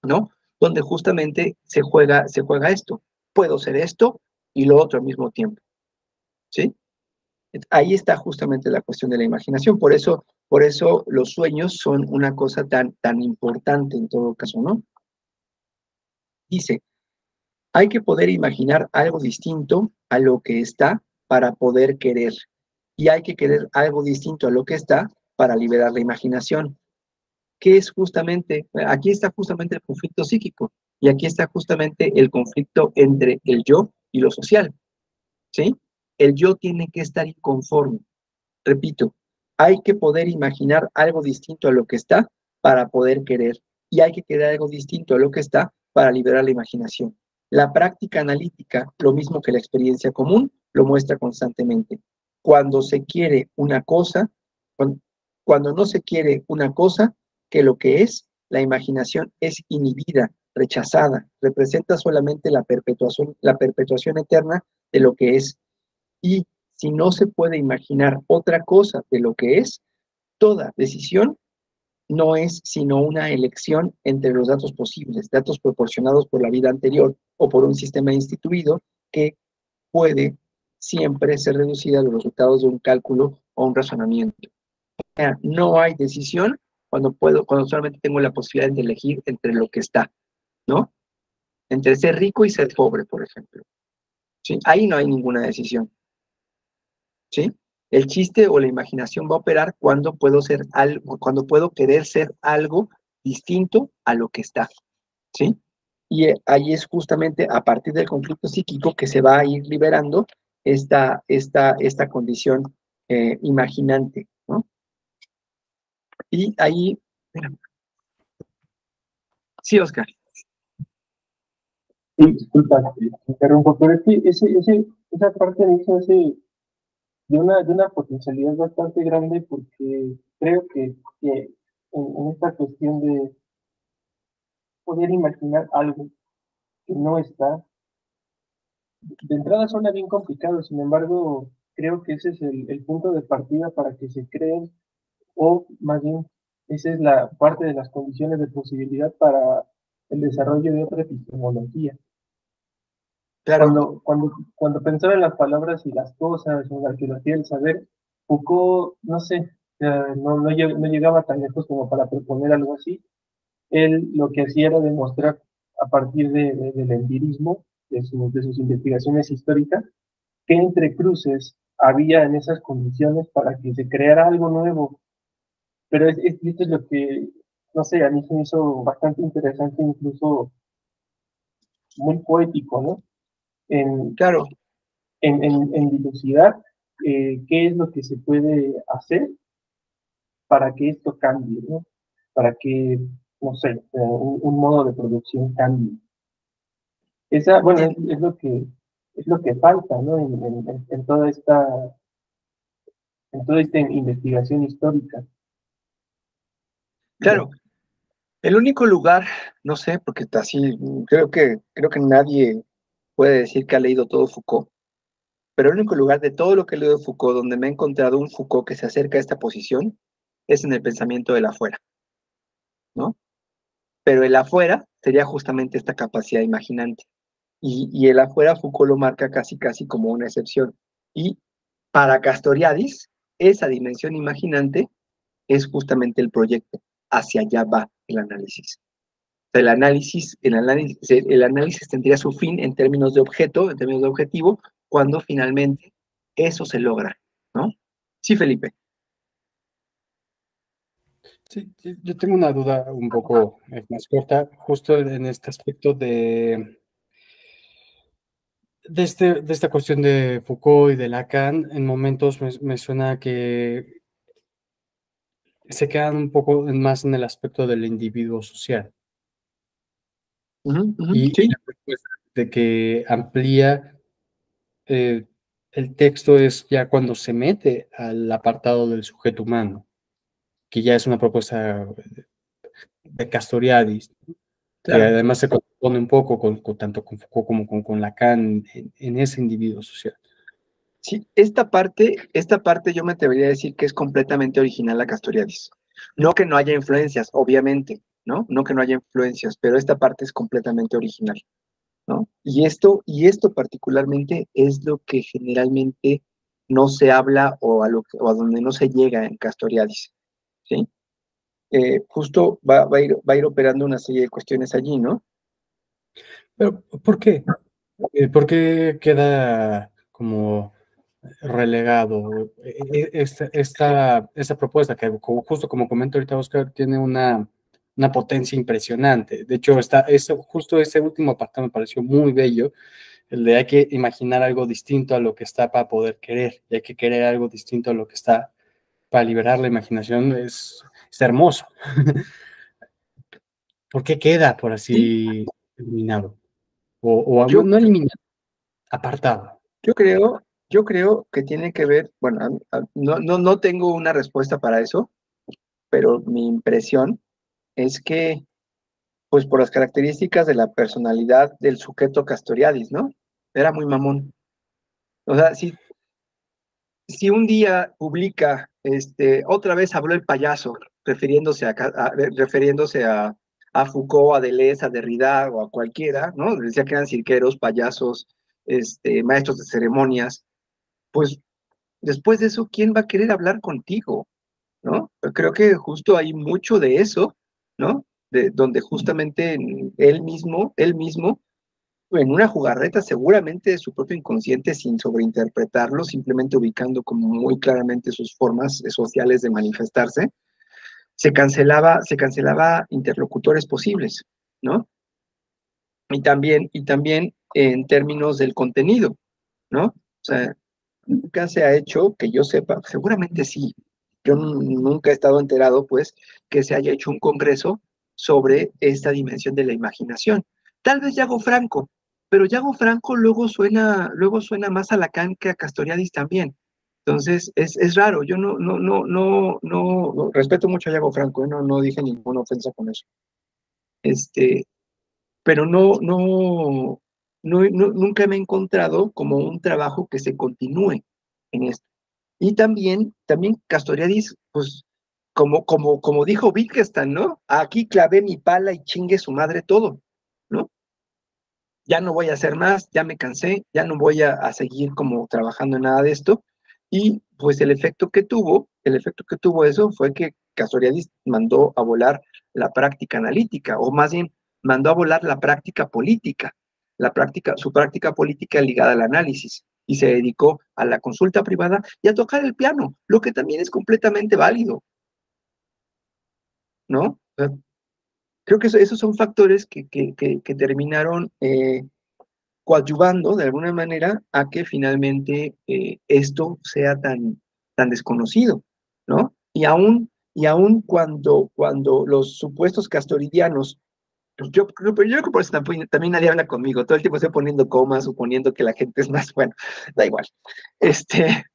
B: ¿no? Donde justamente se juega esto. Puedo ser esto y lo otro al mismo tiempo, ¿sí? Ahí está justamente la cuestión de la imaginación. Por eso los sueños son una cosa tan importante en todo caso, ¿no? Dice, hay que poder imaginar algo distinto a lo que está para poder querer. Y hay que querer algo distinto a lo que está para liberar la imaginación. ¿Qué es justamente? Aquí está justamente el conflicto psíquico. Y aquí está justamente el conflicto entre el yo y lo social, ¿sí? El yo tiene que estar inconforme. Repito, hay que poder imaginar algo distinto a lo que está para poder querer. Y hay que querer algo distinto a lo que está para liberar la imaginación. La práctica analítica, lo mismo que la experiencia común, lo muestra constantemente. Cuando se quiere una cosa, cuando no se quiere una cosa, que lo que es, la imaginación es inhibida, rechazada, representa solamente la perpetuación eterna de lo que es. Y si no se puede imaginar otra cosa de lo que es, toda decisión no es sino una elección entre los datos posibles, datos proporcionados por la vida anterior o por un sistema instituido que puede siempre ser reducida a los resultados de un cálculo o un razonamiento. O sea, no hay decisión cuando solamente tengo la posibilidad de elegir entre lo que está, ¿no? Entre ser rico y ser pobre, por ejemplo. ¿Sí? Ahí no hay ninguna decisión. ¿Sí? El chiste o la imaginación va a operar cuando puedo ser algo, cuando puedo querer ser algo distinto a lo que está, ¿sí? Y ahí es justamente a partir del conflicto psíquico que se va a ir liberando esta condición imaginante, ¿no? Y ahí, espérame. Sí, Oscar.
C: Sí, disculpa, te interrumpo, pero es que esa parte me hizo de una potencialidad bastante grande porque creo que en esta cuestión de poder imaginar algo que no está, de entrada suena bien complicado, sin embargo, creo que ese es el punto de partida para que se creen, o más bien, esa es la parte de las condiciones de posibilidad para el desarrollo de otra epistemología.
B: Claro.
C: Cuando pensaba en las palabras y las cosas, en la arqueología del saber, Foucault, no sé, no llegaba tan lejos como para proponer algo así. Él lo que hacía era demostrar a partir del empirismo, de sus investigaciones históricas, que entre cruces había en esas condiciones para que se creara algo nuevo. Pero esto es lo que, no sé, a mí se me hizo bastante interesante, incluso muy poético, ¿no? En,
B: Claro.
C: en dilucidar qué es lo que se puede hacer para que esto cambie, ¿no? Para que, no sé, un modo de producción cambie. Bueno, es lo que falta, ¿no? En toda esta investigación histórica.
B: Claro. El único lugar, no sé, porque está así, creo que nadie puede decir que ha leído todo Foucault, pero el único lugar de todo lo que he leído de Foucault donde me he encontrado un Foucault que se acerca a esta posición es en el pensamiento del afuera, ¿no? Pero el afuera sería justamente esta capacidad imaginante. Y el afuera Foucault lo marca casi como una excepción. Y para Castoriadis, esa dimensión imaginante es justamente el proyecto. Hacia allá va el análisis. El análisis tendría su fin en términos de objeto, en términos de objetivo, cuando finalmente eso se logra, ¿no? Sí, Felipe.
A: Sí, yo tengo una duda un poco más corta, justo en este aspecto de esta cuestión de Foucault y de Lacan. En momentos me suena que se quedan un poco más en el aspecto del individuo social. Y
B: Sí,
A: la propuesta de que amplía eh, el texto es ya cuando se mete al apartado del sujeto humano, que ya es una propuesta de Castoriadis, que
B: claro.
A: además se corresponde un poco tanto con Foucault como con Lacan en ese individuo social.
B: Sí, esta parte yo me atrevería a decir que es completamente original a Castoriadis. No que no haya influencias, obviamente, ¿no? No que no haya influencias, pero esta parte es completamente original, ¿no? Y esto particularmente es lo que generalmente no se habla o a donde no se llega en Castoriadis, ¿sí? Justo va a ir operando una serie de cuestiones allí, ¿no?
A: Pero, ¿por qué? ¿Por qué queda como relegado esta propuesta que justo como comenta ahorita Oscar, tiene una potencia impresionante? De hecho, justo ese último apartado me pareció muy bello, el de hay que imaginar algo distinto a lo que está para poder querer, y hay que querer algo distinto a lo que está para liberar la imaginación. Es hermoso. ¿Por qué queda por
B: Sí,
A: así eliminado? O
B: yo,
A: no eliminado, apartado.
B: yo creo que tiene que ver, bueno, no tengo una respuesta para eso, pero mi impresión es que, pues por las características de la personalidad del sujeto Castoriadis, ¿no? Era muy mamón. O sea, si un día publica, otra vez habló el payaso, refiriéndose a Foucault, a Deleuze, a Derrida o a cualquiera, ¿no? Decía que eran cirqueros, payasos, maestros de ceremonias, pues después de eso, ¿quién va a querer hablar contigo? ¿No? Creo que justo hay mucho de eso, ¿no? Donde justamente él mismo, en una jugarreta seguramente de su propio inconsciente, sin sobreinterpretarlo, simplemente ubicando como muy claramente sus formas sociales de manifestarse, se cancelaba interlocutores posibles, ¿no? Y también en términos del contenido, ¿no? O sea, nunca se ha hecho, que yo sepa, seguramente sí, yo nunca he estado enterado, pues, que se haya hecho un congreso sobre esta dimensión de la imaginación. Tal vez Yago Franco, pero Yago Franco luego suena más a Lacan que a Castoriadis también. Entonces, es raro, yo no, respeto mucho a Yago Franco, no dije ninguna ofensa con eso. Este, pero nunca me he encontrado como un trabajo que se continúe en esto. Y también Castoriadis, pues, como dijo Wittgenstein, ¿no? Aquí clavé mi pala y chingue su madre todo, ¿no? Ya no voy a hacer más, ya me cansé, ya no voy a seguir como trabajando en nada de esto. Y pues el efecto que tuvo eso fue que Castoriadis mandó a volar la práctica analítica, o más bien mandó a volar la práctica política, su práctica política ligada al análisis, y se dedicó a la consulta privada y a tocar el piano, lo que también es completamente válido, ¿no? O sea, creo que esos son factores que terminaron coadyuvando de alguna manera a que finalmente esto sea tan desconocido, ¿no? Y aún cuando los supuestos castoridianos, pues pero yo creo que por eso también nadie habla conmigo, todo el tiempo estoy poniendo comas, suponiendo que la gente es más, bueno, da igual. Este,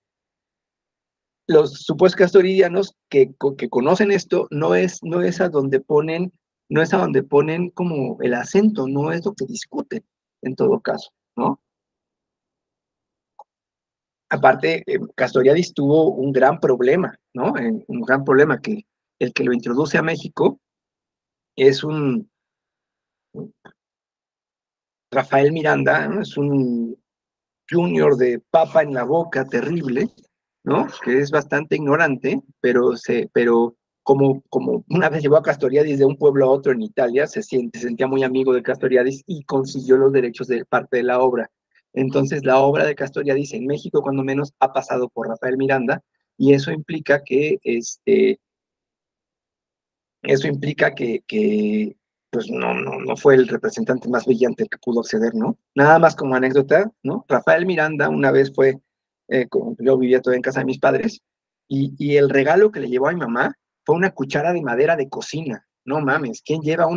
B: los supuestos castoridianos que conocen esto, no es a donde ponen como el acento, no es lo que discuten en todo caso, ¿no? Aparte, Castoriadis tuvo un gran problema, ¿no? Un gran problema que el que lo introduce a México es un Rafael Miranda, ¿no? Es un junior de papa en la boca terrible, ¿no? Que es bastante ignorante, pero como una vez llevó a Castoriadis de un pueblo a otro en Italia, se sentía muy amigo de Castoriadis y consiguió los derechos de parte de la obra. Entonces, la obra de Castoriadis en México, cuando menos, ha pasado por Rafael Miranda, y eso implica que pues no fue el representante más brillante el que pudo acceder, ¿no? Nada más como anécdota, ¿no? Rafael Miranda una vez fue, yo vivía todavía en casa de mis padres, y el regalo que le llevó a mi mamá fue una cuchara de madera de cocina. No mames, ¿quién lleva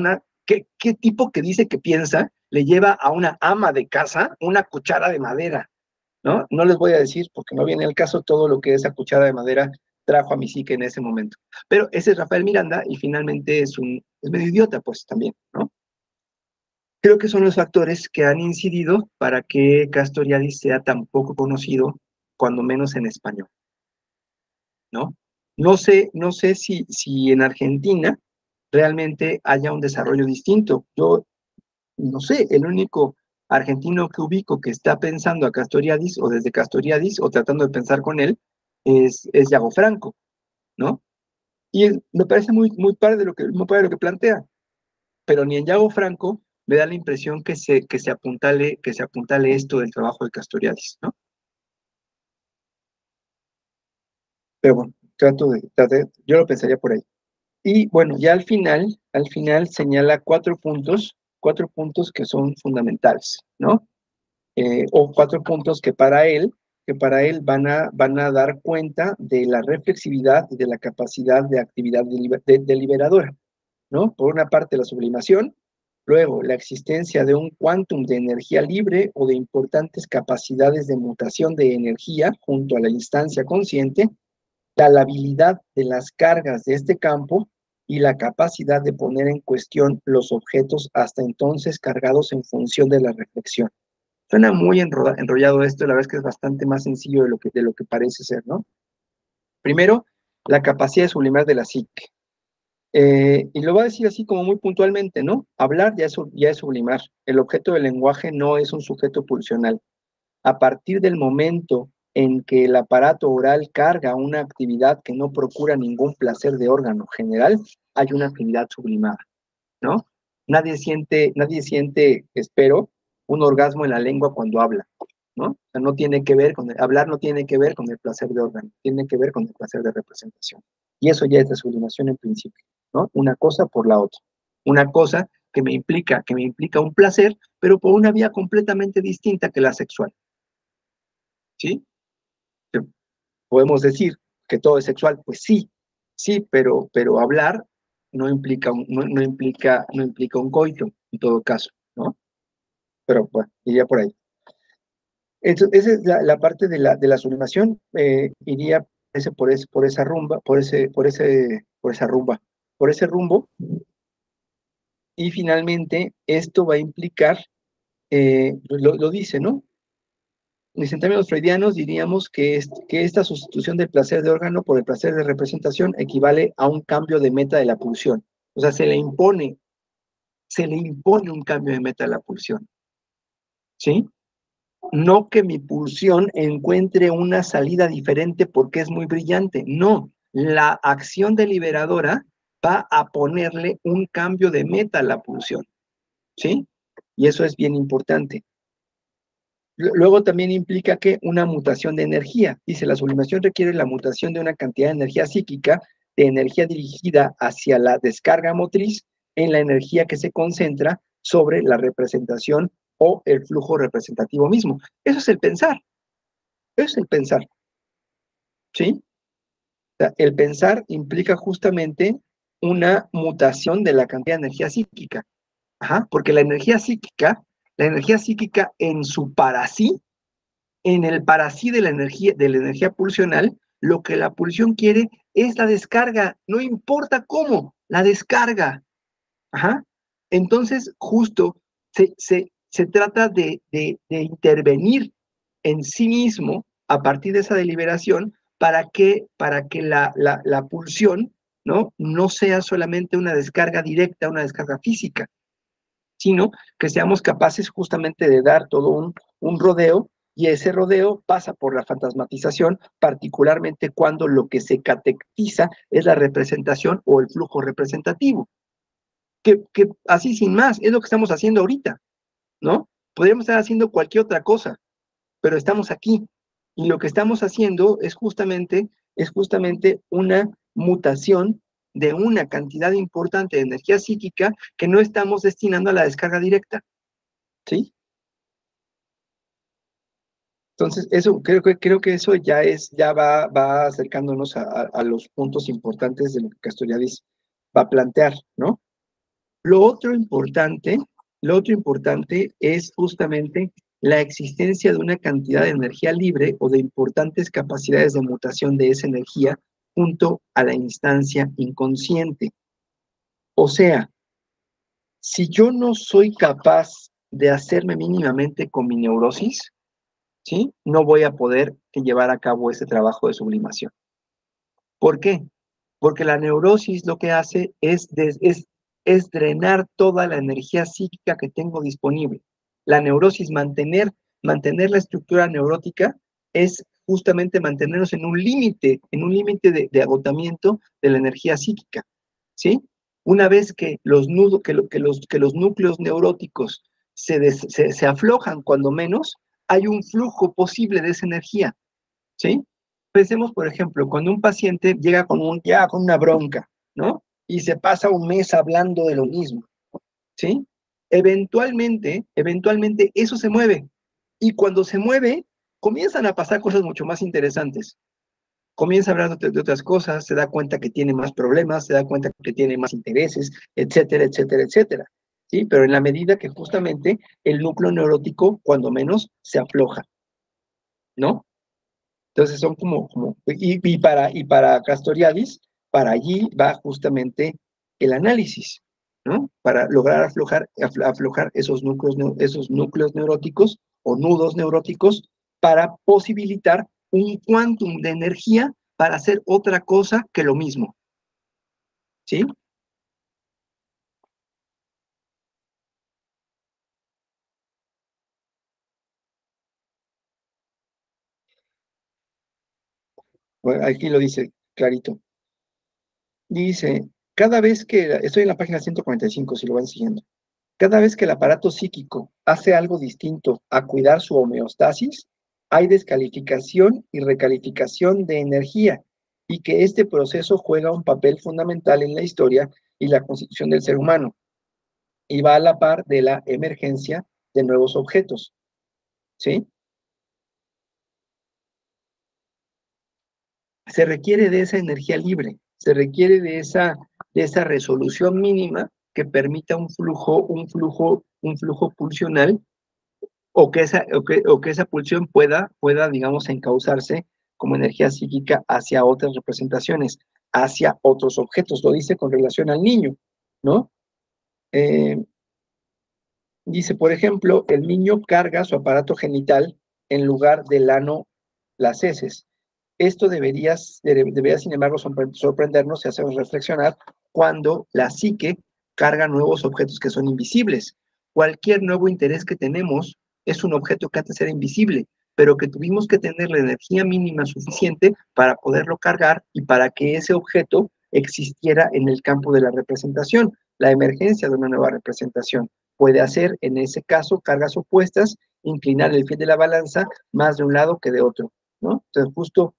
B: qué tipo que dice que piensa le lleva a una ama de casa una cuchara de madera? ¿No? No les voy a decir, porque no viene el caso, todo lo que esa cuchara de madera trajo a mi psique en ese momento. Pero ese es Rafael Miranda y finalmente es medio idiota, pues también, ¿no? Creo que son los factores que han incidido para que Castoriadis sea tan poco conocido, cuando menos en español, ¿no? No sé si en Argentina realmente haya un desarrollo distinto. Yo no sé, el único argentino que ubico que está pensando a Castoriadis o desde Castoriadis o tratando de pensar con él es Yago Franco, ¿no? Y me parece muy padre muy padre lo que plantea, pero ni en Yago Franco me da la impresión que se apuntale esto del trabajo de Castoriadis, ¿no? Pero bueno, yo lo pensaría por ahí. Y bueno, ya al final señala cuatro puntos que son fundamentales, ¿no? O cuatro puntos que para él van a dar cuenta de la reflexividad y de la capacidad de actividad deliberadora, ¿no? Por una parte, la sublimación, luego, la existencia de un quantum de energía libre o de importantes capacidades de mutación de energía junto a la instancia consciente, la labilidad de las cargas de este campo y la capacidad de poner en cuestión los objetos hasta entonces cargados en función de la reflexión. Suena muy enrollado esto, la verdad es que es bastante más sencillo de lo que parece ser, ¿no? Primero, la capacidad de sublimar de la psique. Y lo va a decir así como muy puntualmente, ¿no? Hablar ya es sublimar. El objeto del lenguaje no es un sujeto pulsional. A partir del momento en que el aparato oral carga una actividad que no procura ningún placer de órgano general, hay una actividad sublimada, ¿no? Nadie siente, espero, un orgasmo en la lengua cuando habla, ¿no? O sea, no tiene que ver hablar no tiene que ver con el placer de órgano, tiene que ver con el placer de representación. Y eso ya es de sublimación en principio, ¿no? Una cosa por la otra. Una cosa que me implica un placer, pero por una vía completamente distinta que la sexual, ¿sí? Podemos decir que todo es sexual, pues sí, pero hablar no implica un coito, en todo caso, ¿no? Pero bueno, iría por ahí. Entonces, esa es la parte de la sublimación, iría por esa rumba, por ese rumbo, y finalmente esto va a implicar, lo dice, ¿no? En términos freudianos diríamos que esta sustitución del placer de órgano por el placer de representación equivale a un cambio de meta de la pulsión. O sea, se le impone un cambio de meta de la pulsión, ¿sí? No que mi pulsión encuentre una salida diferente porque es muy brillante, no. La acción deliberadora va a ponerle un cambio de meta a la pulsión, ¿sí? Y eso es bien importante. Luego también implica que una mutación de energía. Dice, la sublimación requiere la mutación de una cantidad de energía psíquica, de energía dirigida hacia la descarga motriz, en la energía que se concentra sobre la representación o el flujo representativo mismo. Eso es el pensar. Eso es el pensar. ¿Sí? O sea, el pensar implica justamente una mutación de la cantidad de energía psíquica. Ajá, porque la energía psíquica en su para sí, en el para sí de la energía pulsional, lo que la pulsión quiere es la descarga, no importa cómo, la descarga. Ajá. Entonces, justo se trata de intervenir en sí mismo a partir de esa deliberación para que la pulsión, no sea solamente una descarga directa, una descarga física, sino que seamos capaces justamente de dar todo un rodeo Y ese rodeo pasa por la fantasmatización, particularmente cuando lo que se catetiza es la representación o el flujo representativo. Que así sin más, es lo que estamos haciendo ahorita, ¿no? Podríamos estar haciendo cualquier otra cosa, pero estamos aquí. Y lo que estamos haciendo es justamente una mutación de una cantidad importante de energía psíquica que no estamos destinando a la descarga directa, ¿sí? Entonces, eso, creo que eso ya va acercándonos a los puntos importantes de lo que Castoriadis va a plantear, ¿no? Lo otro importante, lo otro importante es justamente la existencia de una cantidad de energía libre o de importantes capacidades de mutación de esa energía junto a la instancia inconsciente. O sea, si yo no soy capaz de hacerme mínimamente con mi neurosis, ¿sí? No voy a poder llevar a cabo ese trabajo de sublimación. ¿Por qué? Porque la neurosis lo que hace es drenar toda la energía psíquica que tengo disponible. La neurosis, mantener la estructura neurótica es justamente mantenernos en un límite de agotamiento de la energía psíquica, ¿sí? Una vez que los, nudos, que los núcleos neuróticos se aflojan, cuando menos, hay un flujo posible de esa energía, ¿sí? Pensemos, por ejemplo, cuando un paciente llega con una bronca, ¿no? Y se pasa un mes hablando de lo mismo, ¿sí? Eventualmente eso se mueve. Y cuando se mueve, comienzan a pasar cosas mucho más interesantes. Comienza a hablar de otras cosas, se da cuenta que tiene más problemas, se da cuenta que tiene más intereses, etcétera, etcétera, etcétera. ¿Sí? Pero en la medida que justamente el núcleo neurótico, cuando menos, se afloja, ¿no? Entonces son y para Castoriadis, para allí va justamente el análisis, ¿no? Para lograr aflojar esos núcleos neuróticos o nudos neuróticos para posibilitar un quantum de energía para hacer otra cosa que lo mismo, ¿sí? Bueno, aquí lo dice clarito. Dice, estoy en la página 145, si lo van siguiendo. Cada vez que el aparato psíquico hace algo distinto a cuidar su homeostasis, hay descalificación y recalificación de energía, y que este proceso juega un papel fundamental en la historia y la constitución del ser humano, y va a la par de la emergencia de nuevos objetos, ¿sí? Se requiere de esa energía libre, se requiere de esa resolución mínima que permita un flujo pulsional o que esa pulsión pueda, digamos, encauzarse como energía psíquica hacia otras representaciones, hacia otros objetos. Lo dice con relación al niño, ¿no? Eh, Dice, por ejemplo, el niño carga su aparato genital en lugar del ano, las heces. Esto debería, sin embargo, sorprendernos y hacernos reflexionar cuando la psique carga nuevos objetos que son invisibles. Cualquier nuevo interés que tenemos es un objeto que antes era invisible, pero que tuvimos que tener la energía mínima suficiente para poderlo cargar y para que ese objeto existiera en el campo de la representación, la emergencia de una nueva representación. Puede hacer, en ese caso, cargas opuestas, inclinar el pie de la balanza más de un lado que de otro, ¿no? Entonces, justo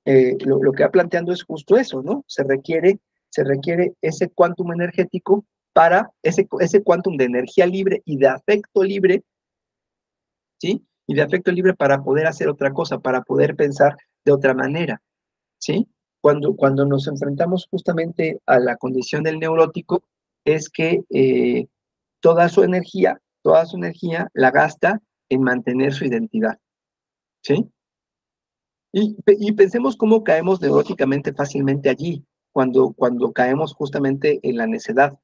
B: lo que va planteando es justo eso, ¿no? Se requiere ese quantum energético para ese quantum de energía libre y de afecto libre, ¿sí? Y de afecto libre para poder hacer otra cosa, para poder pensar de otra manera, ¿sí? Cuando nos enfrentamos justamente a la condición del neurótico, es que toda su energía la gasta en mantener su identidad, ¿sí? Y pensemos cómo caemos neuróticamente fácilmente allí, cuando caemos justamente en la necedad,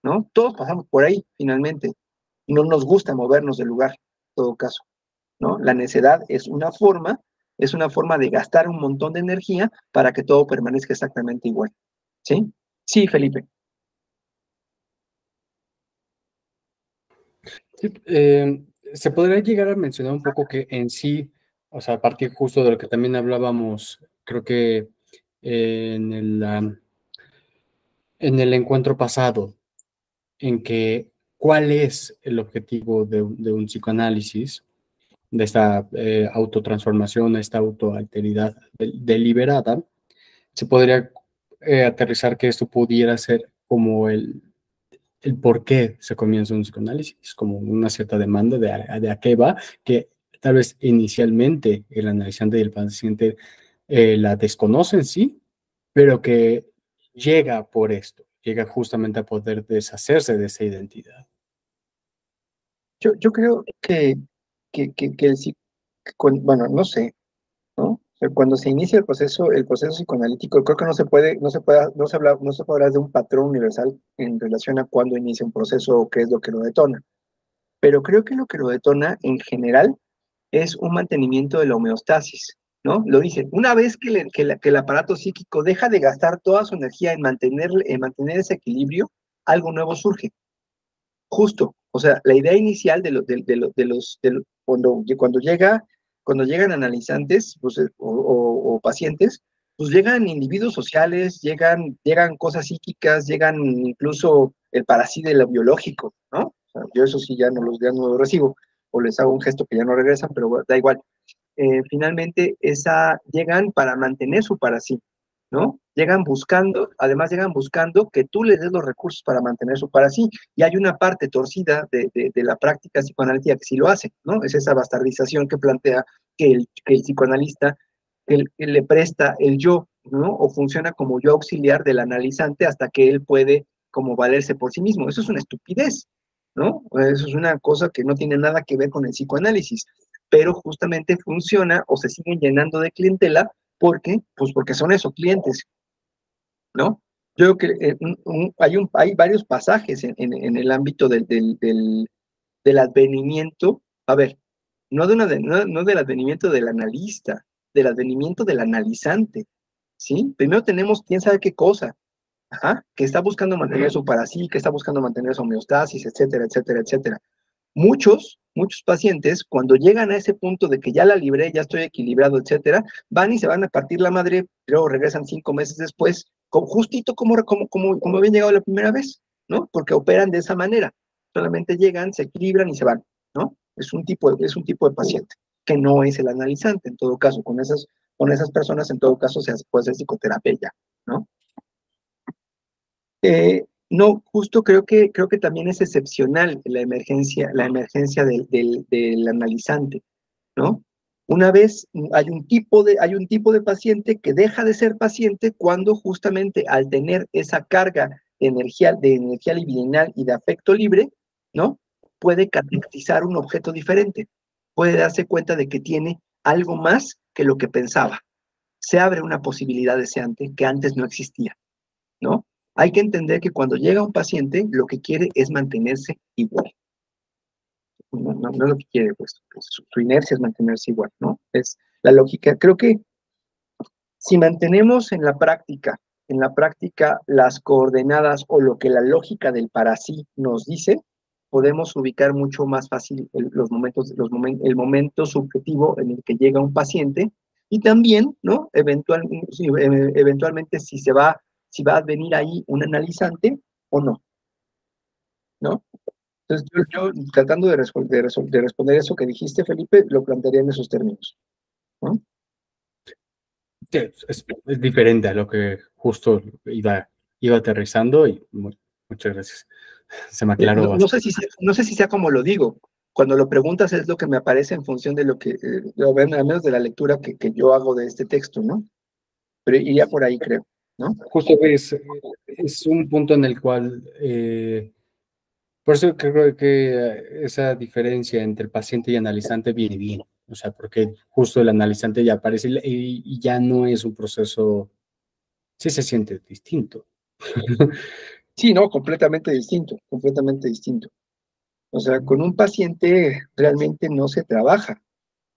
B: ¿no? Todos pasamos por ahí, finalmente. No nos gusta movernos del lugar, en todo caso, ¿no? La necedad es una forma de gastar un montón de energía para que todo permanezca exactamente igual, ¿sí? Sí, Felipe.
A: Sí, se podría llegar a mencionar un poco que en sí o sea, a partir justo de lo que también hablábamos, creo que en en el encuentro pasado, en que cuál es el objetivo de un psicoanálisis, de esta autotransformación, esta autoalteridad deliberada, se podría aterrizar que esto pudiera ser como el por qué se comienza un psicoanálisis, como una cierta demanda de a qué va, que tal vez inicialmente el analizante y el paciente la desconocen, sí, pero que llega por esto, llega justamente a poder deshacerse de esa identidad.
B: Yo creo que bueno, no sé, ¿no? O sea, cuando se inicia el proceso psicoanalítico, creo que no se puede hablar de un patrón universal en relación a cuándo inicia un proceso o qué es lo que lo detona. Pero creo que lo que lo detona en general es un mantenimiento de la homeostasis, ¿no? Lo dice, una vez que el aparato psíquico deja de gastar toda su energía en mantener ese equilibrio, algo nuevo surge. Justo, o sea, la idea inicial cuando llegan analizantes pues, o pacientes, pues llegan individuos sociales, llegan cosas psíquicas, llegan incluso el parasí de lo biológico, ¿no? O sea, yo eso sí ya no lo recibo, o les hago un gesto que ya no regresan, pero bueno, da igual. Finalmente llegan para mantener su parasí, ¿no? Además llegan buscando que tú les des los recursos para mantener su parasí, y hay una parte torcida de la práctica psicoanalítica que sí lo hace, ¿no? Es esa bastardización que plantea que el psicoanalista que le presta el yo, ¿no? O funciona como yo auxiliar del analizante hasta que él puede como valerse por sí mismo. Eso es una estupidez, ¿no? Eso es una cosa que no tiene nada que ver con el psicoanálisis, pero justamente funciona o se siguen llenando de clientela porque, pues porque son esos clientes, ¿no? Yo creo que hay varios pasajes en el ámbito del advenimiento, a ver, no del advenimiento del analista, del advenimiento del analizante, ¿sí? Primero tenemos quién sabe qué cosa, ajá, que está buscando mantener su parasí, que está buscando mantener su homeostasis, etcétera, etcétera, etcétera. Muchos pacientes, cuando llegan a ese punto de que ya la libré, ya estoy equilibrado, etcétera, van y se van a partir la madre, luego regresan 5 meses después, justito como habían llegado la primera vez, ¿no? Porque operan de esa manera. Solamente llegan, se equilibran y se van, ¿no? Es un tipo de paciente, que no es el analizante, en todo caso. Con esas personas, en todo caso, se puede hacer psicoterapia ya, ¿no? No, justo creo que también es excepcional la emergencia del analizante, ¿no? Una vez hay un tipo de paciente que deja de ser paciente cuando justamente al tener esa carga de energía libidinal y de afecto libre, ¿no? Puede catequizar un objeto diferente, puede darse cuenta de que tiene algo más que lo que pensaba. Se abre una posibilidad deseante que antes no existía, ¿no? Hay que entender que cuando llega un paciente, lo que quiere es mantenerse igual. No es lo que quiere, pues su inercia es mantenerse igual, ¿no? Es la lógica. Creo que si mantenemos en la práctica las coordenadas o lo que la lógica del para sí nos dice, podemos ubicar mucho más fácil el momento subjetivo en el que llega un paciente y también, ¿no? Eventualmente si va a venir ahí un analizante o no, ¿no? Entonces, yo tratando de responder eso que dijiste, Felipe, lo plantearía en esos términos, ¿no?
A: Sí, es diferente a lo que justo iba aterrizando y muchas gracias. Se me aclaró
B: No, no
A: bastante.
B: sé si sea, no sé si sea como lo digo. Cuando lo preguntas es lo que me aparece en función de lo que, al menos de la lectura que yo hago de este texto, ¿no? Pero iría por ahí, creo, ¿no?
A: Justo es un punto en el cual, por eso creo que esa diferencia entre el paciente y analizante viene bien, o sea, porque justo el analizante ya aparece y ya no es un proceso, sí se siente distinto.
B: Sí, no, completamente distinto, completamente distinto. O sea, con un paciente realmente no se trabaja.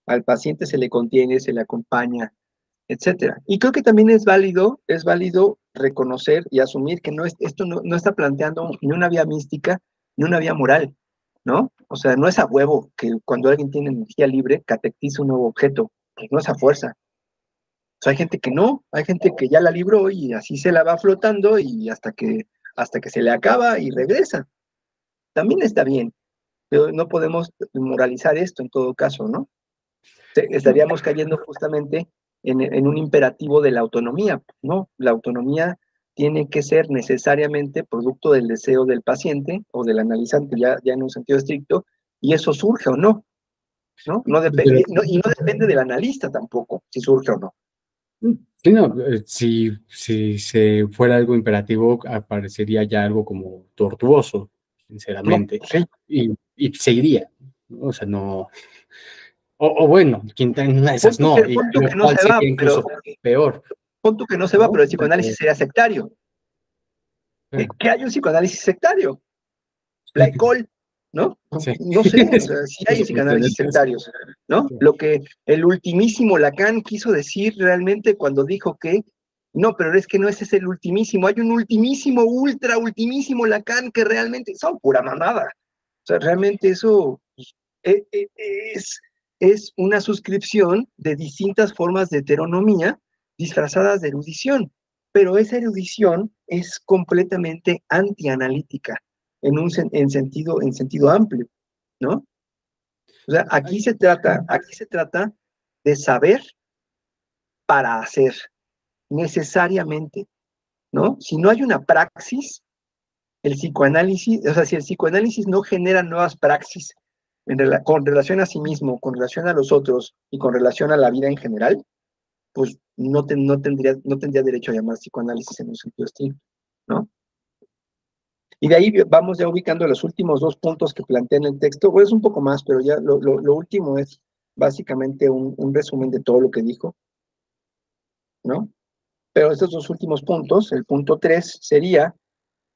B: Al paciente se le contiene, se le acompaña, etcétera. Y creo que también es válido reconocer y asumir que esto no está planteando ni una vía mística ni una vía moral, ¿no? O sea, no es a huevo que cuando alguien tiene energía libre catequiza un nuevo objeto. pues no es a fuerza. O sea, hay gente que no, hay gente que ya la libró y así se la va flotando y hasta que se le acaba y regresa. También está bien, pero no podemos moralizar esto en todo caso, ¿no? Estaríamos cayendo justamente en un imperativo de la autonomía, ¿no? La autonomía tiene que ser necesariamente producto del deseo del paciente o del analizante, ya en un sentido estricto, y eso surge o no, ¿no? Y no depende del analista tampoco, si surge o no.
A: Sí, no, si se fuera algo imperativo, aparecería ya algo como tortuoso, sinceramente,
B: No, sí.
A: y seguiría, ¿no? O sea, no, o bueno, quien en una de esas no, y
B: Pon tú
A: lo
B: que no
A: cual
B: se va,
A: sería incluso peor,
B: pon tú que no se va,
A: ¿no?
B: pero el psicoanálisis sería sectario. ¿Qué hay un psicoanálisis sectario? La ECOL, ¿no?
A: Sí.
B: No sé, o sea, sí hay psicoanálisis sectarios, ¿no?
A: Sí.
B: Lo que el ultimísimo Lacan quiso decir realmente cuando dijo que, no, pero es que no ese es el ultimísimo, hay un ultimísimo, ultra ultimísimo Lacan que realmente son pura mamada. O sea, realmente eso eh, eh, es, es una suscripción de distintas formas de heteronomía disfrazadas de erudición, pero esa erudición es completamente antianalítica en sentido amplio, ¿no? O sea, aquí se trata de saber para hacer, necesariamente, ¿no? Si no hay una praxis, el psicoanálisis, o sea, si el psicoanálisis no genera nuevas praxis con relación a sí mismo, con relación a los otros y con relación a la vida en general, pues no tendría derecho a llamar psicoanálisis en un sentido estricto, ¿no? Y de ahí vamos ya ubicando los últimos dos puntos que plantea en el texto, o es un poco más, pero ya lo último es básicamente un resumen de todo lo que dijo, ¿no? Pero estos dos últimos puntos, el punto 3 sería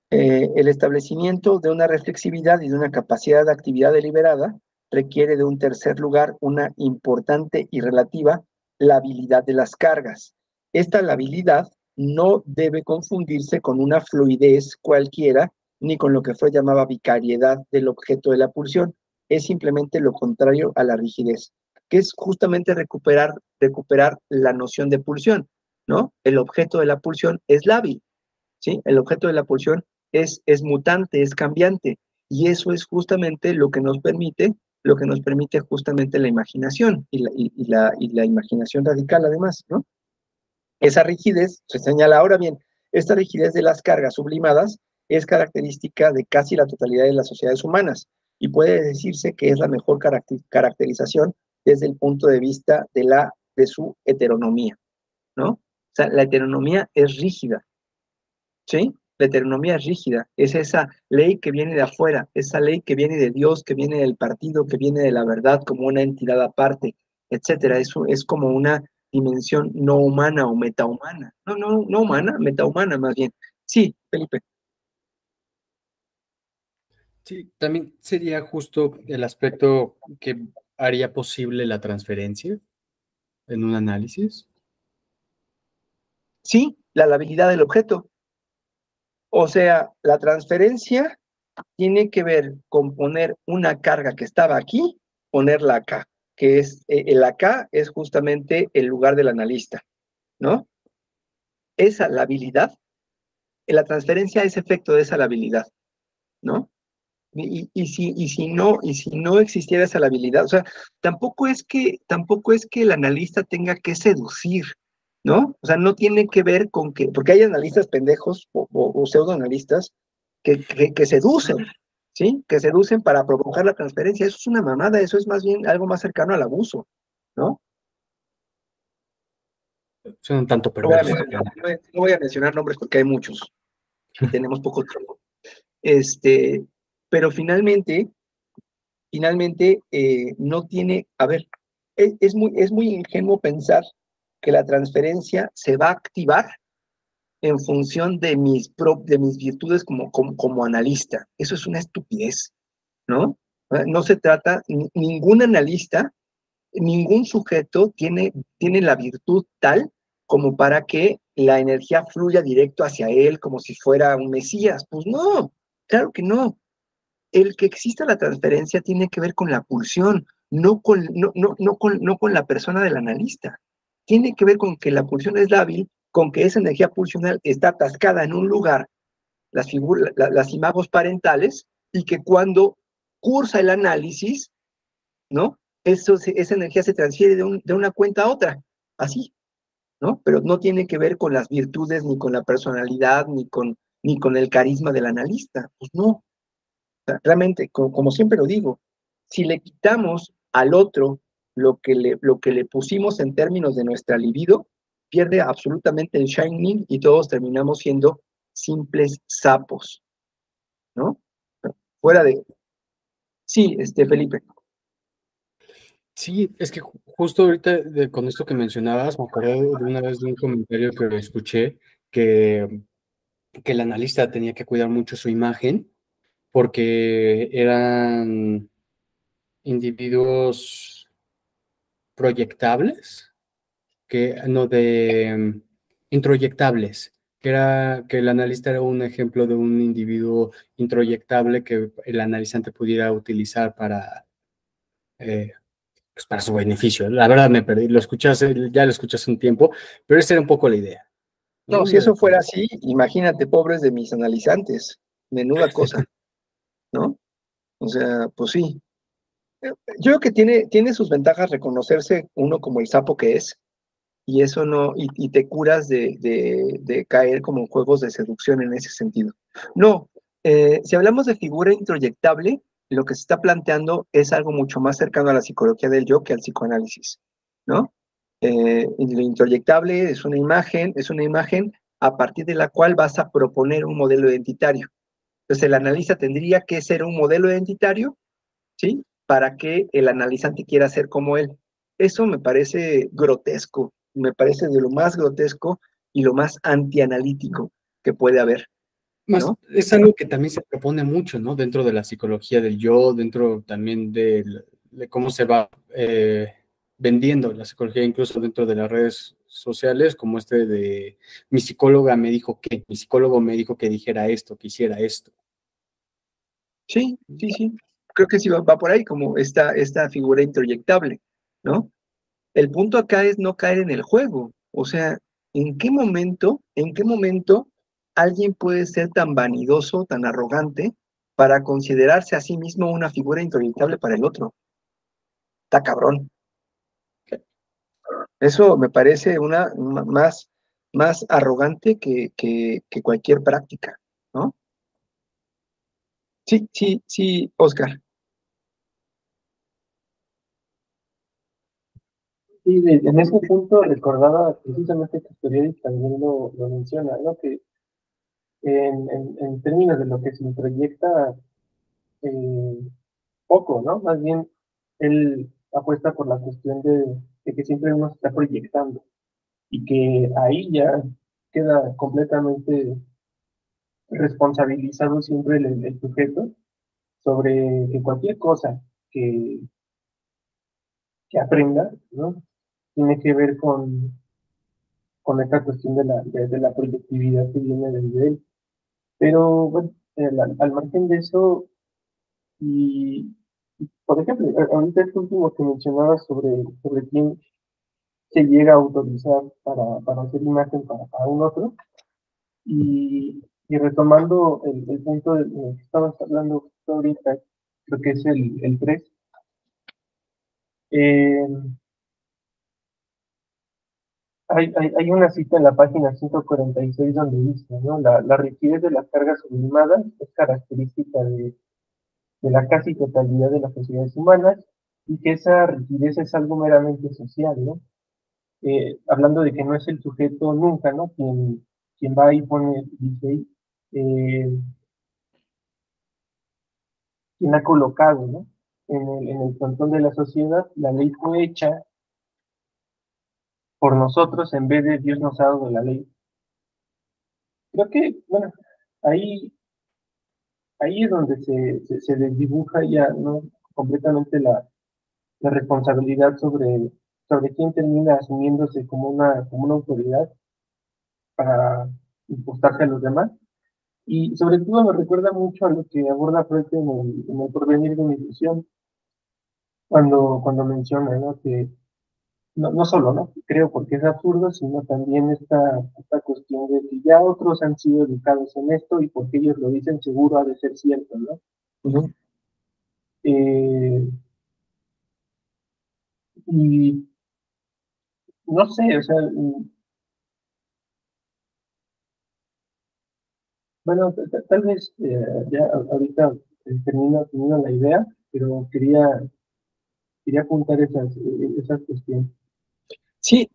B: el establecimiento de una reflexividad y de una capacidad de actividad deliberada requiere de un tercer lugar una importante y relativa labilidad de las cargas. Esta labilidad no debe confundirse con una fluidez cualquiera ni con lo que Freud llamaba vicariedad del objeto de la pulsión. Es simplemente lo contrario a la rigidez, que es justamente recuperar la noción de pulsión, ¿no? El objeto de la pulsión es lábil, ¿sí? El objeto de la pulsión es mutante, es cambiante, y eso es justamente lo que nos permite justamente la imaginación, y la imaginación radical además, ¿no? Esa rigidez, se señala ahora bien, esta rigidez de las cargas sublimadas es característica de casi la totalidad de las sociedades humanas, y puede decirse que es la mejor caracterización desde el punto de vista de su heteronomía, ¿no? O sea, la heteronomía es rígida, ¿sí? La heteronomía es rígida, es esa ley que viene de afuera, esa ley que viene de Dios, que viene del partido, que viene de la verdad como una entidad aparte, etcétera. Eso es como una dimensión no humana o metahumana. No humana, metahumana más bien. Sí, Felipe.
A: Sí, también sería justo el aspecto que haría posible la transferencia en un análisis.
B: Sí, la labilidad del objeto. O sea, la transferencia tiene que ver con poner una carga que estaba aquí, ponerla acá, que es el acá es justamente el lugar del analista, ¿no? Esa labilidad, la transferencia es efecto de esa labilidad, ¿no? Si no existiera esa labilidad, o sea, tampoco es que el analista tenga que seducir, ¿no? O sea, no tiene que ver con que, porque hay analistas pendejos o pseudoanalistas que seducen, ¿sí? Que seducen para provocar la transferencia. Eso es una mamada, eso es más bien algo más cercano al abuso, ¿no?
A: Son un tanto
B: No voy a
A: perversos.
B: mencionar, no voy a mencionar nombres porque hay muchos y tenemos poco tiempo. Pero finalmente no tiene, a ver, es muy ingenuo pensar que la transferencia se va a activar en función de mis virtudes como analista. Eso es una estupidez, ¿no? No se trata, ningún analista, ningún sujeto tiene la virtud tal como para que la energía fluya directo hacia él como si fuera un mesías. Pues no, claro que no. El que exista la transferencia tiene que ver con la pulsión, no con la persona del analista. Tiene que ver con que la pulsión es lábil, con que esa energía pulsional está atascada en un lugar, las imagos parentales, y que cuando cursa el análisis, ¿no? Esa energía se transfiere de una cuenta a otra, así, ¿no? Pero no tiene que ver con las virtudes, ni con la personalidad, ni con el carisma del analista. Pues no. O sea, realmente, como siempre lo digo, si le quitamos al otro lo que le pusimos en términos de nuestra libido, pierde absolutamente el shining y todos terminamos siendo simples sapos, ¿no? Fuera de... Sí, Felipe.
A: Sí, es que justo ahorita con esto que mencionabas, me acordé de una vez de un comentario que escuché que el analista tenía que cuidar mucho su imagen porque eran individuos proyectables, que no de introyectables, que era que el analista era un ejemplo de un individuo introyectable que el analizante pudiera utilizar pues para su beneficio. La verdad me perdí, ya lo escuché hace un tiempo, pero esa era un poco la idea,
B: No,
A: ¿no?
B: si eso fuera así, imagínate, pobres de mis analizantes, menuda cosa, ¿no? O sea, pues sí. Yo creo que tiene sus ventajas reconocerse uno como el sapo que es, y eso no, y te curas de caer como en juegos de seducción en ese sentido. No, si hablamos de figura introyectable, lo que se está planteando es algo mucho más cercano a la psicología del yo que al psicoanálisis, ¿no? Y lo introyectable es una imagen a partir de la cual vas a proponer un modelo identitario. Entonces el analista tendría que ser un modelo identitario, ¿sí? Para que el analizante quiera ser como él. Eso me parece grotesco, me parece de lo más grotesco y lo más antianalítico que puede haber,
A: Más,
B: ¿no?
A: es algo que también se propone mucho, ¿no? Dentro de la psicología del yo, dentro también de cómo se va vendiendo la psicología, incluso dentro de las redes sociales, como este de mi psicóloga me dijo que, mi psicólogo me dijo que dijera esto, que hiciera esto.
B: Sí, sí, sí. Creo que sí va por ahí como esta figura introyectable, ¿no? El punto acá es no caer en el juego. O sea, en qué momento alguien puede ser tan vanidoso, tan arrogante, para considerarse a sí mismo una figura introyectable para el otro? Está cabrón. Eso me parece más arrogante que cualquier práctica, ¿no? Sí, sí, sí, Oscar.
C: Sí, en ese punto recordaba precisamente que Storiades también lo menciona, ¿no? Que en términos de lo que se proyecta, eh, poco, ¿no? Más bien, él apuesta por la cuestión de que siempre uno se está proyectando y que ahí ya queda completamente responsabilizado siempre el sujeto sobre que cualquier cosa que, que aprenda, ¿no? Tiene que ver con esta cuestión de la proyectividad que viene desde él. Pero bueno, al margen de eso, y por ejemplo, ahorita este último que mencionaba sobre quién se llega a autorizar para hacer imagen para un otro, y retomando el punto del que estabas hablando justo ahorita, creo que es el 3, eh, hay una cita en la página 146 donde dice, ¿no? La rigidez de las cargas sublimadas es característica de la casi totalidad de las sociedades humanas y que esa rigidez es algo meramente social, ¿no? Hablando de que no es el sujeto nunca, ¿no? Quien va y pone, dice, eh, quien ha colocado, ¿no? En el frontón de la sociedad, la ley fue hecha por nosotros en vez de Dios nos ha dado la ley. Creo que, bueno, ahí, ahí es donde se desdibuja ya, ¿no? Completamente la responsabilidad sobre quién termina asumiéndose como una autoridad para impostarse a los demás. Y sobre todo me recuerda mucho a lo que aborda Freud en el porvenir de una ilusión, cuando menciona, ¿no? Que no solo, ¿no? Creo porque es absurdo, sino también esta cuestión de que ya otros han sido educados en esto y porque ellos lo dicen seguro ha de ser cierto, ¿no?
B: Ujú.
C: Eh, y no sé, o sea, bueno, tal vez ya ahorita termino la idea, pero quería apuntar esas cuestiones.
B: Sí,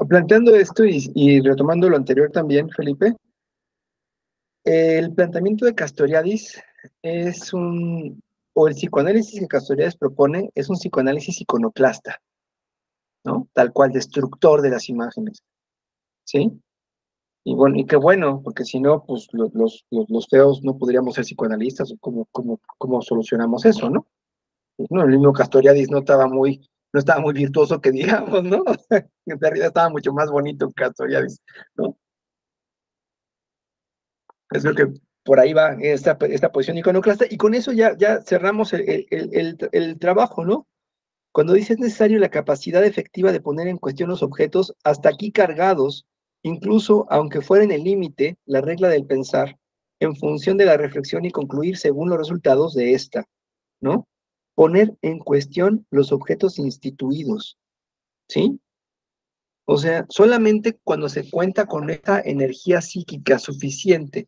B: planteando esto y retomando lo anterior también, Felipe, el planteamiento de Castoriadis es o el psicoanálisis que Castoriadis propone es un psicoanálisis iconoclasta, ¿no? Tal cual, destructor de las imágenes, ¿sí? Y bueno, y qué bueno, porque si no, pues los feos no podríamos ser psicoanalistas, o cómo solucionamos eso, ¿no? Pues, no, el mismo Castoriadis no estaba muy virtuoso que digamos, ¿no? En realidad estaba mucho más bonito Castoriadis, ¿no? Es lo que por ahí va esta posición iconoclasta, y con eso ya cerramos el trabajo, ¿no? Cuando dice es necesario la capacidad efectiva de poner en cuestión los objetos hasta aquí cargados, incluso aunque fuera en el límite, la regla del pensar, en función de la reflexión y concluir según los resultados de esta, ¿no? Poner en cuestión los objetos instituidos, ¿sí? O sea, solamente cuando se cuenta con esta energía psíquica suficiente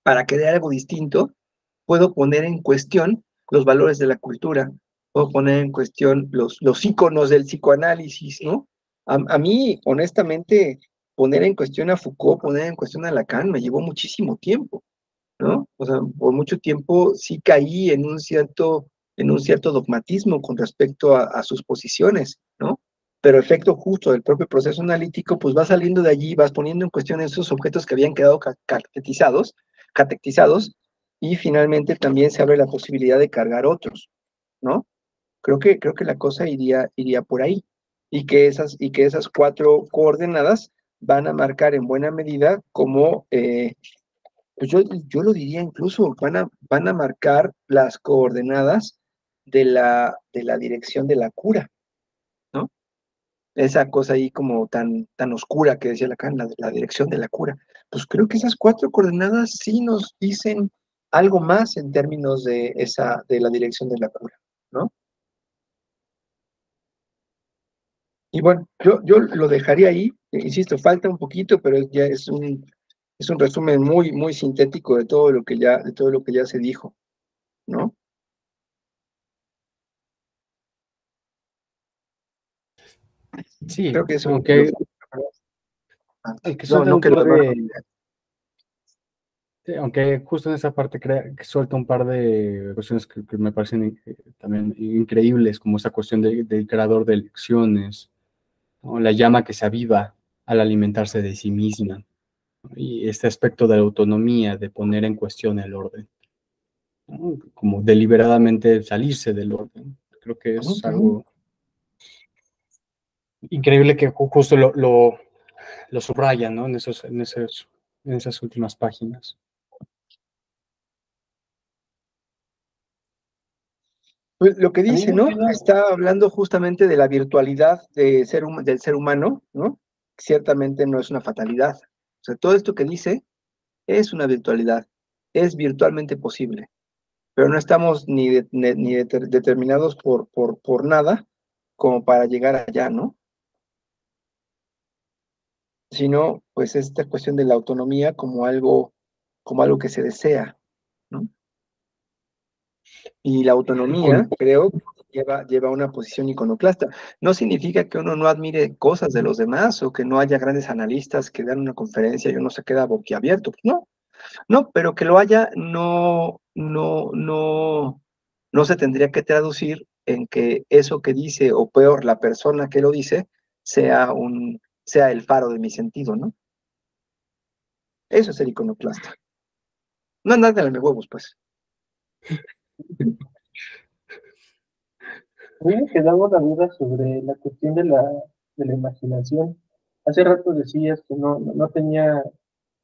B: para crear algo distinto, puedo poner en cuestión los valores de la cultura, puedo poner en cuestión los íconos del psicoanálisis, ¿no? A mí, honestamente, poner en cuestión a Foucault, poner en cuestión a Lacan, me llevó muchísimo tiempo, ¿no? O sea, por mucho tiempo sí caí en un cierto dogmatismo con respecto a sus posiciones, ¿no? Pero efecto justo del propio proceso analítico, pues vas saliendo de allí, vas poniendo en cuestión esos objetos que habían quedado catequizados, y finalmente también se abre la posibilidad de cargar otros, ¿no? Creo que la cosa iría por ahí, y que esas 4 coordenadas van a marcar en buena medida como, pues yo lo diría incluso, van a marcar las coordenadas de la dirección de la cura, ¿no? Esa cosa ahí como tan oscura que decía Lacan, la dirección de la cura. Pues creo que esas 4 coordenadas sí nos dicen algo más en términos de la dirección de la cura, ¿no? Y bueno, yo lo dejaría ahí, insisto, falta un poquito, pero ya es un resumen muy, muy sintético de todo lo que ya se dijo, ¿no?
A: Sí,
B: Creo que eso.
A: aunque
B: No,
A: suelta
B: no
A: un
B: quedó
A: par
B: de más.
A: de, aunque justo en esa parte que suelta un par de cuestiones que me parecen también increíbles, como esa cuestión del creador de elecciones, ¿no? La llama que se aviva al alimentarse de sí misma, ¿no? Y este aspecto de la autonomía, de poner en cuestión el orden, ¿no? Como deliberadamente salirse del orden. Creo que es
B: Ujú.
A: algo increíble que justo lo subrayan, ¿no? En esas últimas páginas.
B: Pues lo que
C: A mí
B: dice,
C: me
B: ¿no?
C: queda,
B: Está hablando justamente de la virtualidad del ser humano, ¿no? Ciertamente no es una fatalidad. O sea, todo esto que dice es una virtualidad, es virtualmente posible, pero no estamos ni determinados por nada como para llegar allá, ¿no? Sino, pues, esta cuestión de la autonomía como algo que se desea, ¿no? Y la
A: Y con,
B: autonomía, creo, lleva a una posición iconoclasta. No significa que uno no admire cosas de los demás o que no haya grandes analistas que dan una conferencia y uno se queda boquiabierto. Pues no, no, pero que lo haya no se tendría que traducir en que eso que dice, o peor, la persona que lo dice, sea el faro de mi sentido, ¿no? Eso es ser iconoclasta. No andar de los huevos, pues.
C: a mí me quedaba una duda sobre la cuestión de la imaginación. Hace rato decías que no tenía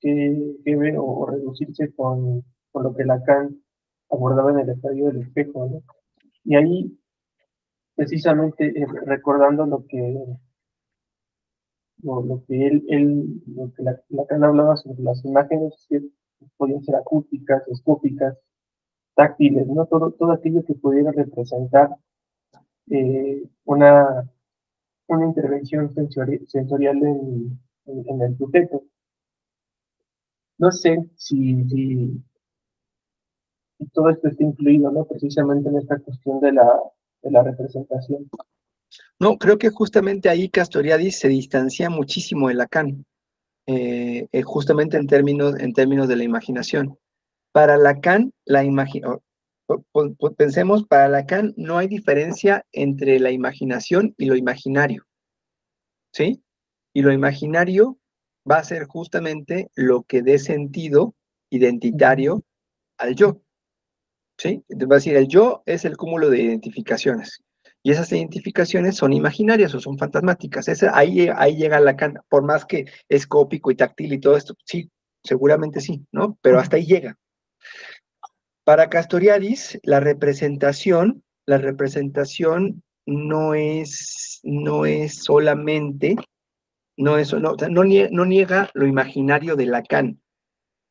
C: que ver o reducirse con lo que Lacan abordaba en el estadio del espejo, ¿no? Y ahí precisamente recordando lo que lo que Lacan hablaba sobre las imágenes que podían ser acústicas, escópicas, táctiles, ¿no? Todo aquello que pudiera representar eh, una, una intervención sensorial en el sujeto. No sé si todo esto está incluido, ¿no? Precisamente en esta cuestión de la representación.
B: No, creo que justamente ahí Castoriadis se distancia muchísimo de Lacan, justamente en términos de la imaginación. Para Lacan, pensemos, para Lacan no hay diferencia entre la imaginación y lo imaginario, ¿sí? Y lo imaginario va a ser justamente lo que dé sentido identitario al yo, ¿sí? Va a decir, el yo es el cúmulo de identificaciones. Y esas identificaciones son imaginarias o son fantasmáticas. Ahí llega Lacan, por más que es cópico y táctil y todo esto, sí, seguramente sí, ¿no? Pero hasta ahí llega. Para Castoriadis, la representación no es solamente, no niega lo imaginario de Lacan,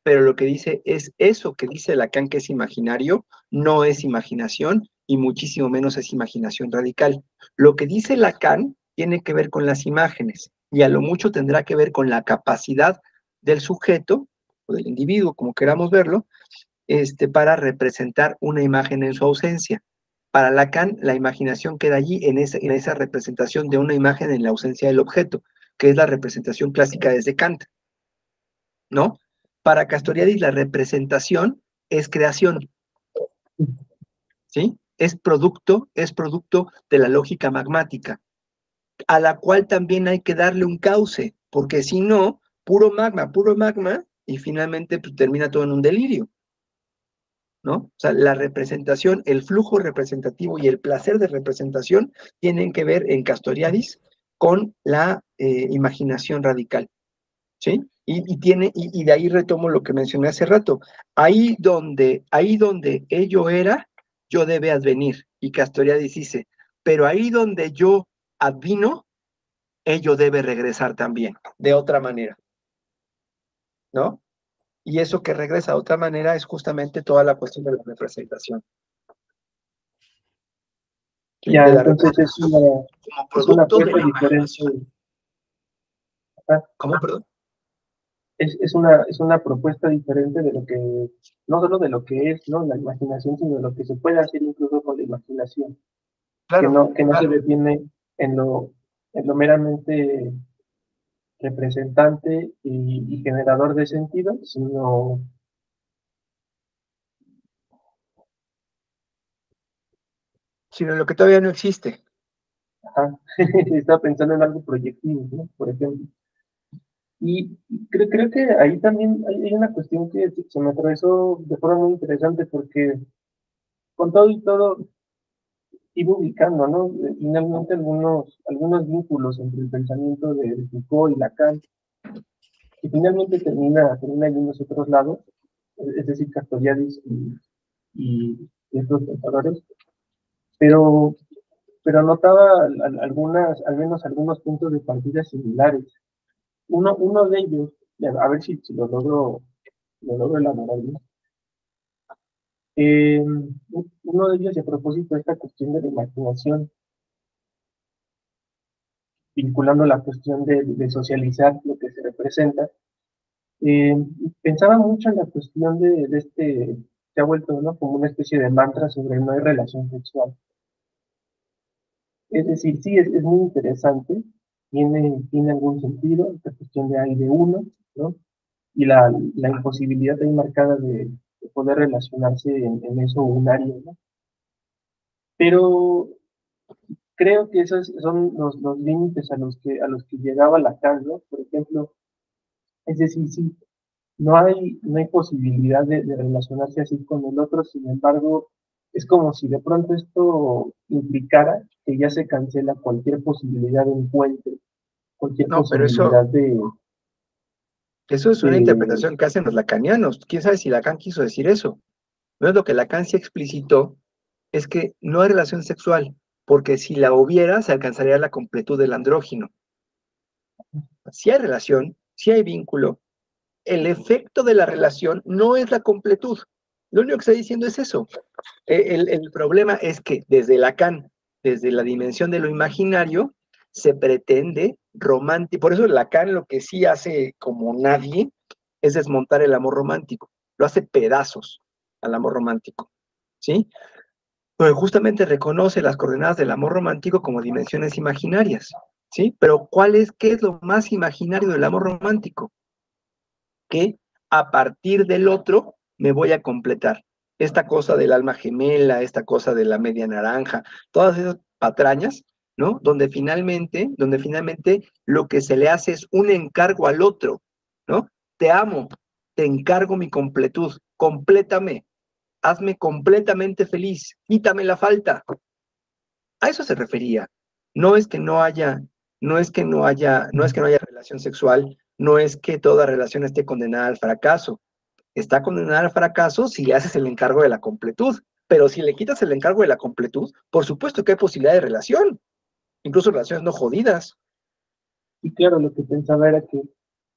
B: pero lo que dice es eso que dice Lacan que es imaginario, no es imaginación y muchísimo menos es imaginación radical. Lo que dice Lacan tiene que ver con las imágenes y a lo mucho tendrá que ver con la capacidad del sujeto o del individuo, como queramos verlo, para representar una imagen en su ausencia. Para Lacan, la imaginación queda allí en esa representación de una imagen en la ausencia del objeto, que es la representación clásica desde Kant, ¿no? Para Castoriadis, la representación es creación, ¿sí? Es producto de la lógica magmática, a la cual también hay que darle un cauce, porque si no, puro magma, y finalmente pues, termina todo en un delirio. ¿No? O sea, la representación, el flujo representativo y el placer de representación tienen que ver en Castoriadis con la imaginación radical, ¿sí? Y de ahí retomo lo que mencioné hace rato. Ahí donde ello era, yo debe advenir. Y Castoriadis dice, pero ahí donde yo advino, ello debe regresar también, de otra manera, ¿no? Y eso que regresa de otra manera es justamente toda la cuestión de la representación.
C: Ya,
B: De la
C: entonces
B: como
C: es una
B: producto de
C: apuesta
B: la
C: diferente.
B: imaginación. ¿Cómo, perdón?
C: Es una propuesta diferente de lo que, no solo de lo que es, ¿no? La imaginación, sino de lo que se puede hacer incluso con la imaginación,
B: Claro,
C: que no se
B: claro.
C: detiene en lo meramente representante y generador de sentido, sino
B: Sino lo que todavía no existe.
C: ajá, estaba pensando en algo proyectivo, ¿no? Por ejemplo. Y creo que ahí también hay una cuestión que se me atravesó de forma muy interesante porque con todo y todo iba ubicando, ¿no? Finalmente algunos vínculos entre el pensamiento de Foucault y Lacan, que finalmente termina yendo hacia otros lados, es decir, Castoriadis y estos pensadores, pero, pero notaba al menos algunos puntos de partida similares. Uno de ellos, a ver si lo logro elaborar bien. Uno de ellos, y a propósito de esta cuestión de la imaginación, vinculando la cuestión de socializar lo que se representa, eh, pensaba mucho en la cuestión de este, se ha vuelto, ¿no? Como una especie de mantra sobre no hay relación sexual. Es decir, sí, es muy interesante, tiene algún sentido, esta cuestión de hay de uno, ¿no? Y la imposibilidad ahí marcada de poder relacionarse en eso unario, ¿no? Pero creo que esos son los límites a los que llegaba Lacan, ¿no? Por ejemplo, es decir, sí, no hay posibilidad de relacionarse así con el otro, sin embargo, es como si de pronto esto implicara que ya se cancela cualquier posibilidad de encuentro, cualquier
B: No, pero
C: posibilidad
B: eso es una
C: de
B: interpretación que hacen los lacanianos. ¿Quién sabe si Lacan quiso decir eso? No es lo que Lacan sí explicitó, es que no hay relación sexual. porque si la hubiera, se alcanzaría la completud del andrógino. Si hay relación, si hay vínculo, el efecto de la relación no es la completud. Lo único que está diciendo es eso. El problema es que desde Lacan, desde la dimensión de lo imaginario, se pretende romántico. Por eso Lacan lo que sí hace como nadie es desmontar el amor romántico. Lo hace pedazos al amor romántico, ¿sí? Pero justamente reconoce las coordenadas del amor romántico como dimensiones imaginarias, ¿sí? Pero ¿qué es lo más imaginario del amor romántico? Que a partir del otro me voy a completar. Esta cosa del alma gemela, esta cosa de la media naranja, todas esas patrañas, ¿no? Donde finalmente lo que se le hace es un encargo al otro, ¿no? Te amo, te encargo mi completud, complétame, hazme completamente feliz, quítame la falta. A eso se refería. No es que no haya, no es que no haya, no es que no haya relación sexual, no es que toda relación esté condenada al fracaso. Está condenada al fracaso si le haces el encargo de la completud. Pero si le quitas el encargo de la completud, por supuesto que hay posibilidad de relación, incluso relaciones no jodidas.
C: Y claro, lo que pensaba era que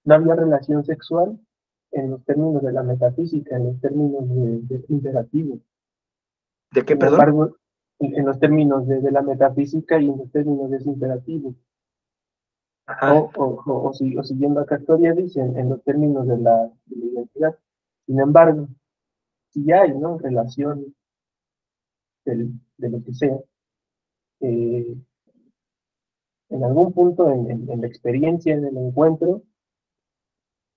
C: no había relación sexual en los términos de la metafísica, en los términos de imperativo.
B: ¿De qué,
C: Sin
B: perdón?
C: embargo, en los términos de la metafísica y en los términos de ese imperativo. O siguiendo a Castoriadis en los términos de la identidad. Sin embargo, si hay, ¿no?, relación de lo que sea, eh, en algún punto en la experiencia, en el encuentro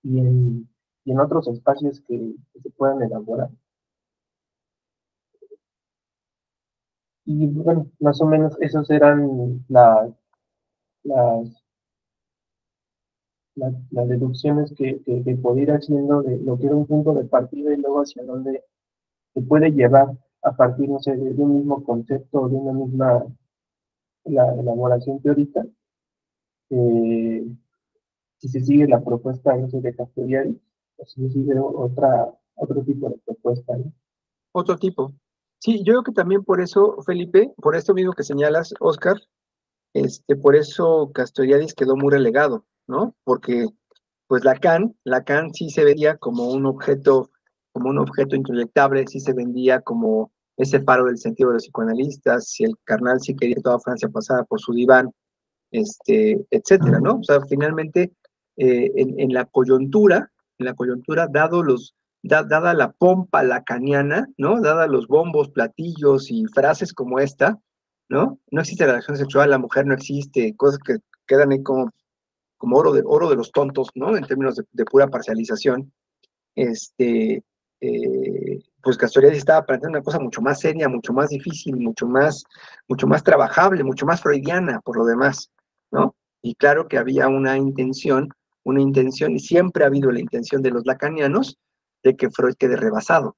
C: y en otros espacios que se puedan elaborar. Y bueno, más o menos esos eran las, las deducciones que podía ir haciendo de lo que era un punto de partida y luego hacia dónde se puede llevar a partir, no sé, de un mismo concepto o de una misma elaboración teórica, eh, si se sigue la propuesta, no sé, de Castoriadis, o si se sigue otro tipo de propuesta, ¿no?
B: Otro tipo. Sí, yo creo que también por eso, Felipe, por esto mismo que señalas, Oscar, por eso Castoriadis quedó muy relegado, ¿no? Porque pues Lacan sí se veía como un objeto intelectable, sí se vendía como ese faro del sentido de los psicoanalistas, si el carnal sí quería que toda Francia pasara por su diván, etcétera, ¿no? O sea, finalmente, en la coyuntura, dada la pompa lacaniana, ¿no? Dada los bombos, platillos y frases como esta, ¿no? No existe relación sexual, la mujer no existe, cosas que quedan ahí como oro de los tontos, ¿no? En términos de pura parcialización, pues Castoriadis estaba planteando una cosa mucho más seria, mucho más difícil, mucho más trabajable, mucho más freudiana, por lo demás, ¿no? Y claro que había una intención, y siempre ha habido la intención de los lacanianos de que Freud quede rebasado,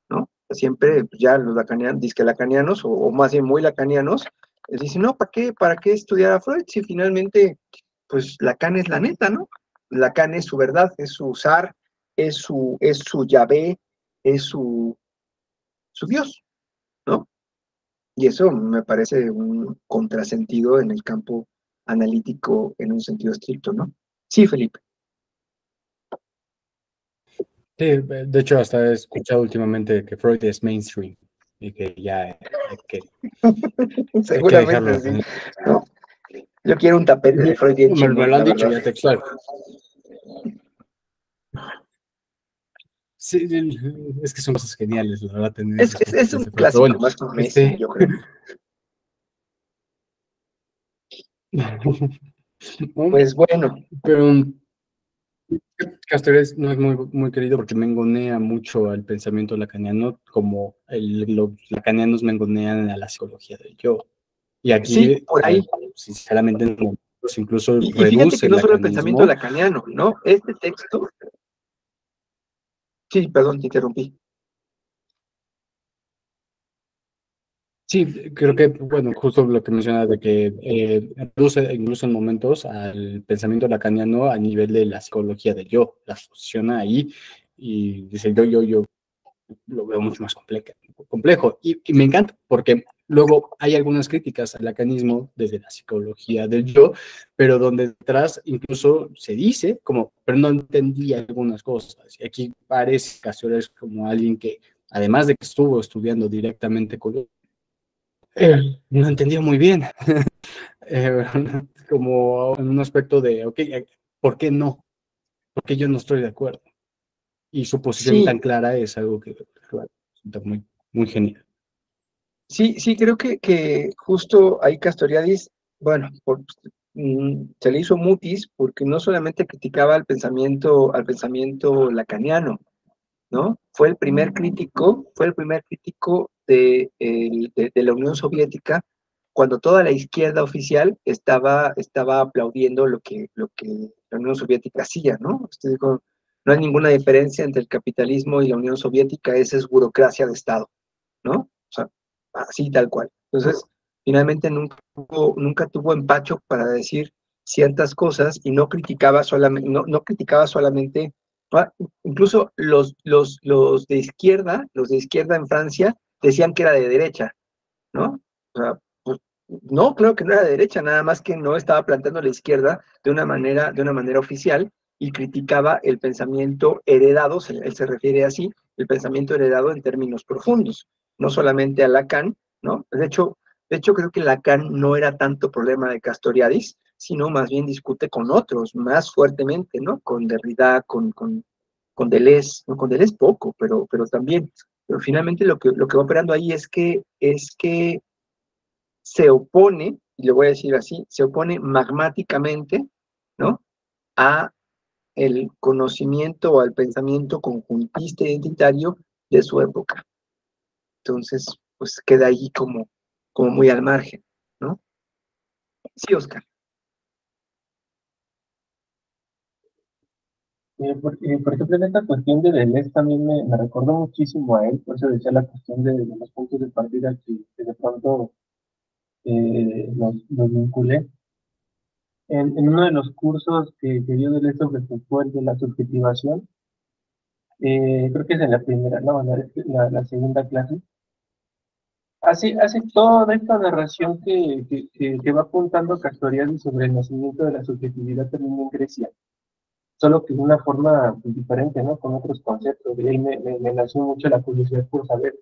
B: ¿no? Siempre pues, ya los lacanianos, disque lacanianos, o más bien muy lacanianos, dicen, no, ¿para qué estudiar a Freud si finalmente pues Lacan es la neta, ¿no? Lacan es su verdad, es su zar, es su Yahvé, es su Dios, ¿no? Y eso me parece un contrasentido en el campo analítico en un sentido estricto, ¿no? Sí, Felipe.
A: Sí, de hecho hasta he escuchado últimamente que Freud es mainstream y que ya hay que
B: Seguramente
A: dejarlo.
B: sí, ¿no? Yo quiero un tapete de Freud bien
A: Me
B: chingón,
A: lo han
B: la
A: dicho
B: verdad.
A: ya textual. Sí, es que son cosas geniales, la verdad, tener
B: Es,
A: esas
B: es, es un
A: conferencias de Freud. Pero
B: clásico
A: bueno,
B: más que un Messi, yo creo. Pues bueno,
A: pero Castoriadis no es muy querido porque mengonea mucho al pensamiento lacaniano, como los lacanianos mengonean a la psicología del yo. Y
B: sí,
A: aquí,
B: por ahí.
A: sinceramente, en momentos incluso
B: Y fíjate
A: reduce
B: que
A: el
B: no solo el pensamiento
A: lacanismo.
B: lacaniano, ¿no? Este texto, sí, perdón, te interrumpí.
A: Sí, creo que, bueno, justo lo que mencionas de que reduce incluso en momentos al pensamiento lacaniano a nivel de la psicología del yo, la fusiona ahí y dice yo lo veo mucho más complejo. Y me encanta porque Luego hay algunas críticas al lacanismo desde la psicología del yo, pero donde detrás incluso se dice como, pero no entendía algunas cosas. Y aquí parece Castoriadis como alguien que, además de que estuvo estudiando directamente con él, no entendió muy bien, eh, como en un aspecto de, ok, ¿por qué no? ¿Por qué yo no estoy de acuerdo? Y su posición
B: Sí,
A: tan clara es algo que claro, resulta muy, muy genial.
B: sí, sí, creo que justo ahí Castoriadis, bueno, se le hizo mutis porque no solamente criticaba al pensamiento lacaniano, ¿no? Fue el primer crítico de la Unión Soviética cuando toda la izquierda oficial estaba aplaudiendo lo que la Unión Soviética hacía, ¿no? Usted dijo, no hay ninguna diferencia entre el capitalismo y la Unión Soviética, esa es burocracia de Estado, ¿no? O sea, así tal cual. Entonces, finalmente nunca tuvo empacho para decir ciertas cosas y no criticaba solamente, incluso los de izquierda en Francia decían que era de derecha, ¿no? O sea, pues, no, creo que no era de derecha, nada más que no estaba planteando la izquierda de una manera oficial y criticaba el pensamiento heredado, él se refiere así, el pensamiento heredado en términos profundos, no solamente a Lacan, ¿no? De hecho creo que Lacan no era tanto problema de Castoriadis, sino más bien discute con otros más fuertemente, ¿no? Con Derrida, con Deleuze, no, con Deleuze poco, pero también. Pero finalmente lo que va operando ahí es que se opone, y le voy a decir así, se opone magmáticamente, ¿no? A el conocimiento o al pensamiento conjuntista identitario de su época. Entonces, pues queda ahí como muy al margen, ¿no? Sí, Oscar.
C: Por ejemplo, en esta cuestión de Deleuze también me recordó muchísimo a él, por eso decía la cuestión de los puntos de partida que de pronto los vinculé. En uno de los cursos que dio Deleuze sobre el de la subjetivación, creo que es en la primera, no, la segunda clase, hace toda esta narración que va apuntando Castoriadis sobre el nacimiento de la subjetividad también en Grecia, solo que de una forma pues, diferente, ¿no? Con otros conceptos. De ahí me nació mucho la curiosidad por saber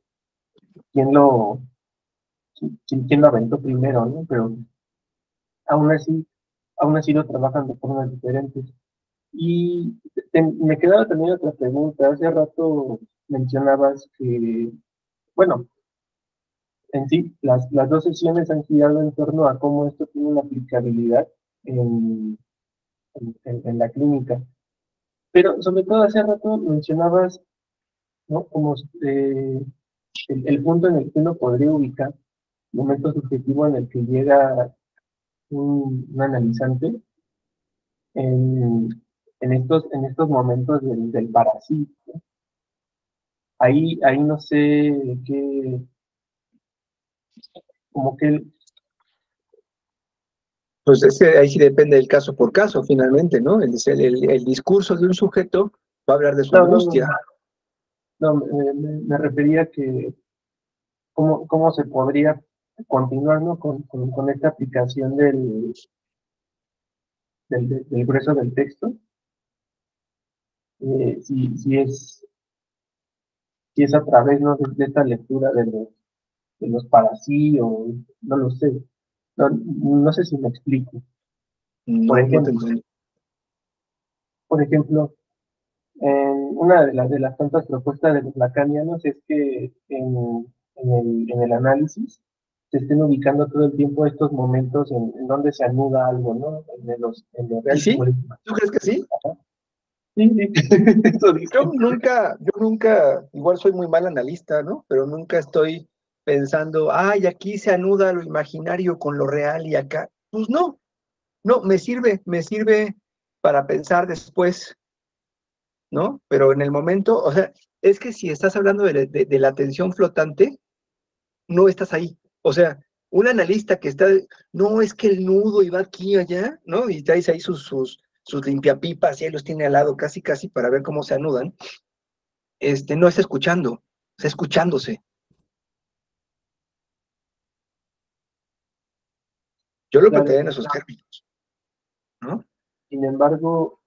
C: quién lo, quién lo aventó primero, ¿no? Pero aún así, aún así lo trabajan de formas diferentes. Y me quedaba también otra pregunta. Hace rato mencionabas que, bueno, en sí, las dos sesiones han girado en torno a cómo esto tiene una aplicabilidad en, en la clínica. Pero sobre todo hace rato mencionabas, ¿no? Como el punto en el que uno podría ubicar, momento subjetivo en el que llega un analizante en, en estos momentos del para sí, ¿no? Ahí no sé qué, como que,
B: Pues ahí sí depende del caso por caso, finalmente, ¿no? El discurso de un sujeto va a hablar de su
C: no, no,
B: angustia.
C: no, me refería a que cómo se podría continuar, ¿no? Con esta aplicación del grueso del texto, si es a través, ¿no? de esta lectura de los para sí o no lo sé. No sé si me explico. Por
B: No, no te
C: ejemplo,
B: entiendo.
C: por ejemplo, una de las tantas propuestas de los lacanianos es que en el análisis se estén ubicando todo el tiempo estos momentos en donde se anuda algo, ¿no? En lo
B: ¿Y
C: real
B: sí?
C: simbolismo.
B: ¿Tú crees que sí?
C: Sí, sí, eso
B: Yo
C: dicen.
B: nunca, igual soy muy mal analista, ¿no? Pero nunca estoy pensando, ay, aquí se anuda lo imaginario con lo real y acá. Pues no, no, me sirve para pensar después, ¿no? Pero en el momento, o sea, es que si estás hablando de la atención flotante, no estás ahí. O sea, un analista que está, no, es que el nudo iba aquí y allá, ¿no? Y traes ahí sus limpiapipas y ahí los tiene al lado casi, casi para ver cómo se anudan. No está escuchando, está escuchándose. Yo lo
C: Claro,
B: plantearía en esos términos, ¿no?
C: sin embargo,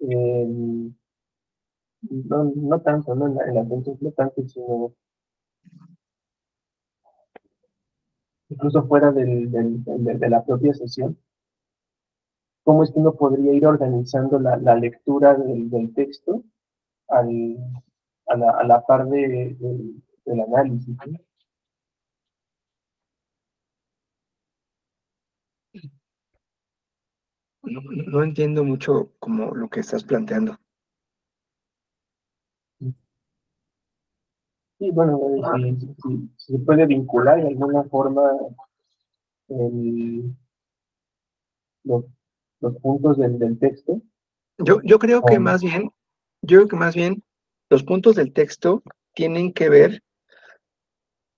C: no tanto, ¿no? En la atención flotante, sino incluso fuera de la propia sesión. ¿Cómo es que uno podría ir organizando la lectura del texto al, a la par del análisis, ¿no?
B: No entiendo mucho como lo que estás planteando.
C: Sí, bueno, si se puede vincular de alguna forma el- los, los puntos del texto
B: Yo creo que
C: con...
B: más bien, yo creo que más bien los puntos del texto tienen que ver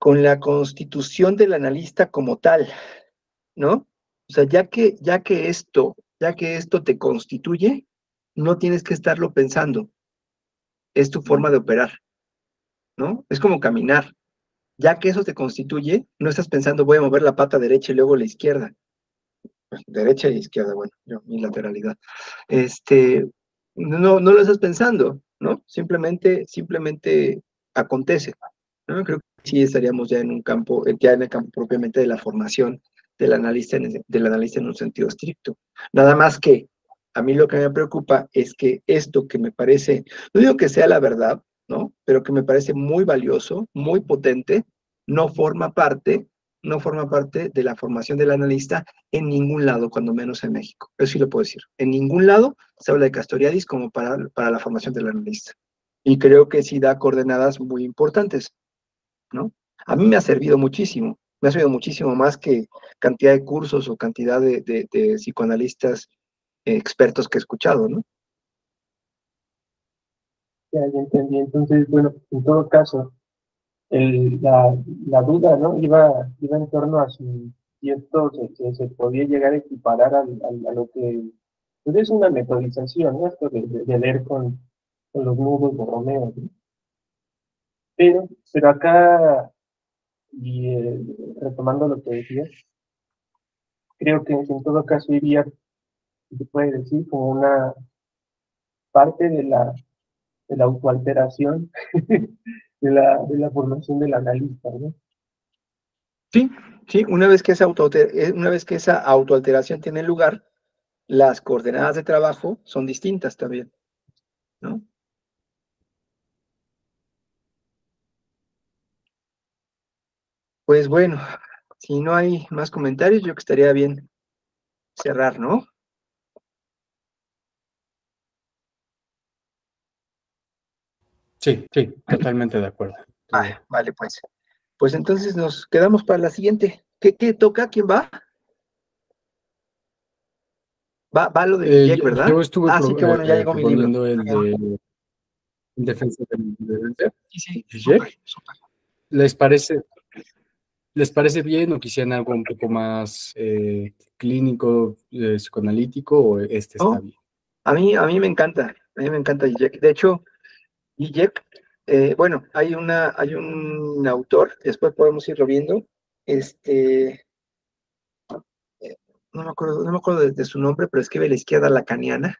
B: con la constitución del analista como tal, ¿no? O sea, ya que esto te constituye, no tienes que estarlo pensando, es tu forma de operar, ¿no? Es como caminar. Ya que eso te constituye, no estás pensando voy a mover la pata derecha y luego la izquierda. Pues, derecha y izquierda, bueno, yo, mi lateralidad. No lo estás pensando, ¿no? Simplemente acontece, ¿no? Creo que sí estaríamos ya en un campo, ya en el campo propiamente de la formación del analista en un sentido estricto. Nada más que a mí lo que me preocupa es que esto que me parece, no digo que sea la verdad, ¿no? Pero que me parece muy valioso, muy potente, no forma parte, no forma parte de la formación del analista en ningún lado, cuando menos en México. Eso sí lo puedo decir. En ningún lado se habla de Castoriadis como para la formación del analista. Y creo que sí da coordenadas muy importantes, ¿no? A mí me ha servido muchísimo más que cantidad de cursos o cantidad de psicoanalistas expertos que he escuchado, ¿no?
C: Ya entendí. Entonces, bueno, en todo caso, la duda, ¿no? Iba en torno a si esto se podía llegar a equiparar a lo que pues es una metodización, ¿no? Esto de leer con los nudos de Romeo, ¿no? Pero acá, y retomando lo que decías, creo que en todo caso iría, se puede decir, como una parte de la autoalteración de la formación del analista, ¿no?
B: Sí, sí, una vez que esa autoalteración tiene lugar, las coordenadas de trabajo son distintas también, ¿no? Pues bueno, si no hay más comentarios, yo que estaría bien cerrar, ¿no?
A: Sí, sí, totalmente de acuerdo.
B: Vale, pues. Pues entonces nos quedamos para la siguiente. ¿Qué toca? ¿Quién va? Va lo de Zizek, ¿verdad?
A: Yo estuve
B: Ah, sí, qué bueno, ya llegó mi libro.
A: proponiendo el de defensa del deber.
B: Sí, sí, súper,
A: Zizek.
B: súper.
A: ¿Les parece, les parece bien o quisieran algo un poco más clínico, psicoanalítico o este está
B: Oh,
A: bien?
B: a mí me encanta Zizek. De hecho, Zizek, bueno, hay un autor, después podemos irlo viendo, este, no me acuerdo de su nombre, pero escribe la izquierda lacaniana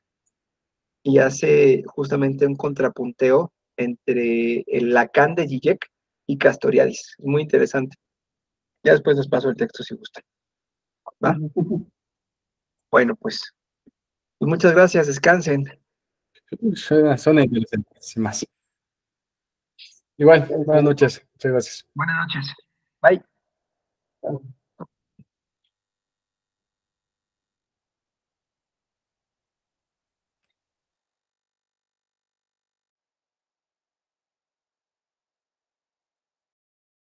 B: y hace justamente un contrapunteo entre el Lacan de Zizek y Castoriadis. Es muy interesante. Ya después les paso el texto si gustan. ¿Va? Bueno, pues muchas gracias, descansen.
A: Son interesantísimas. Igual, buenas noches. Muchas gracias.
B: Buenas noches. Bye.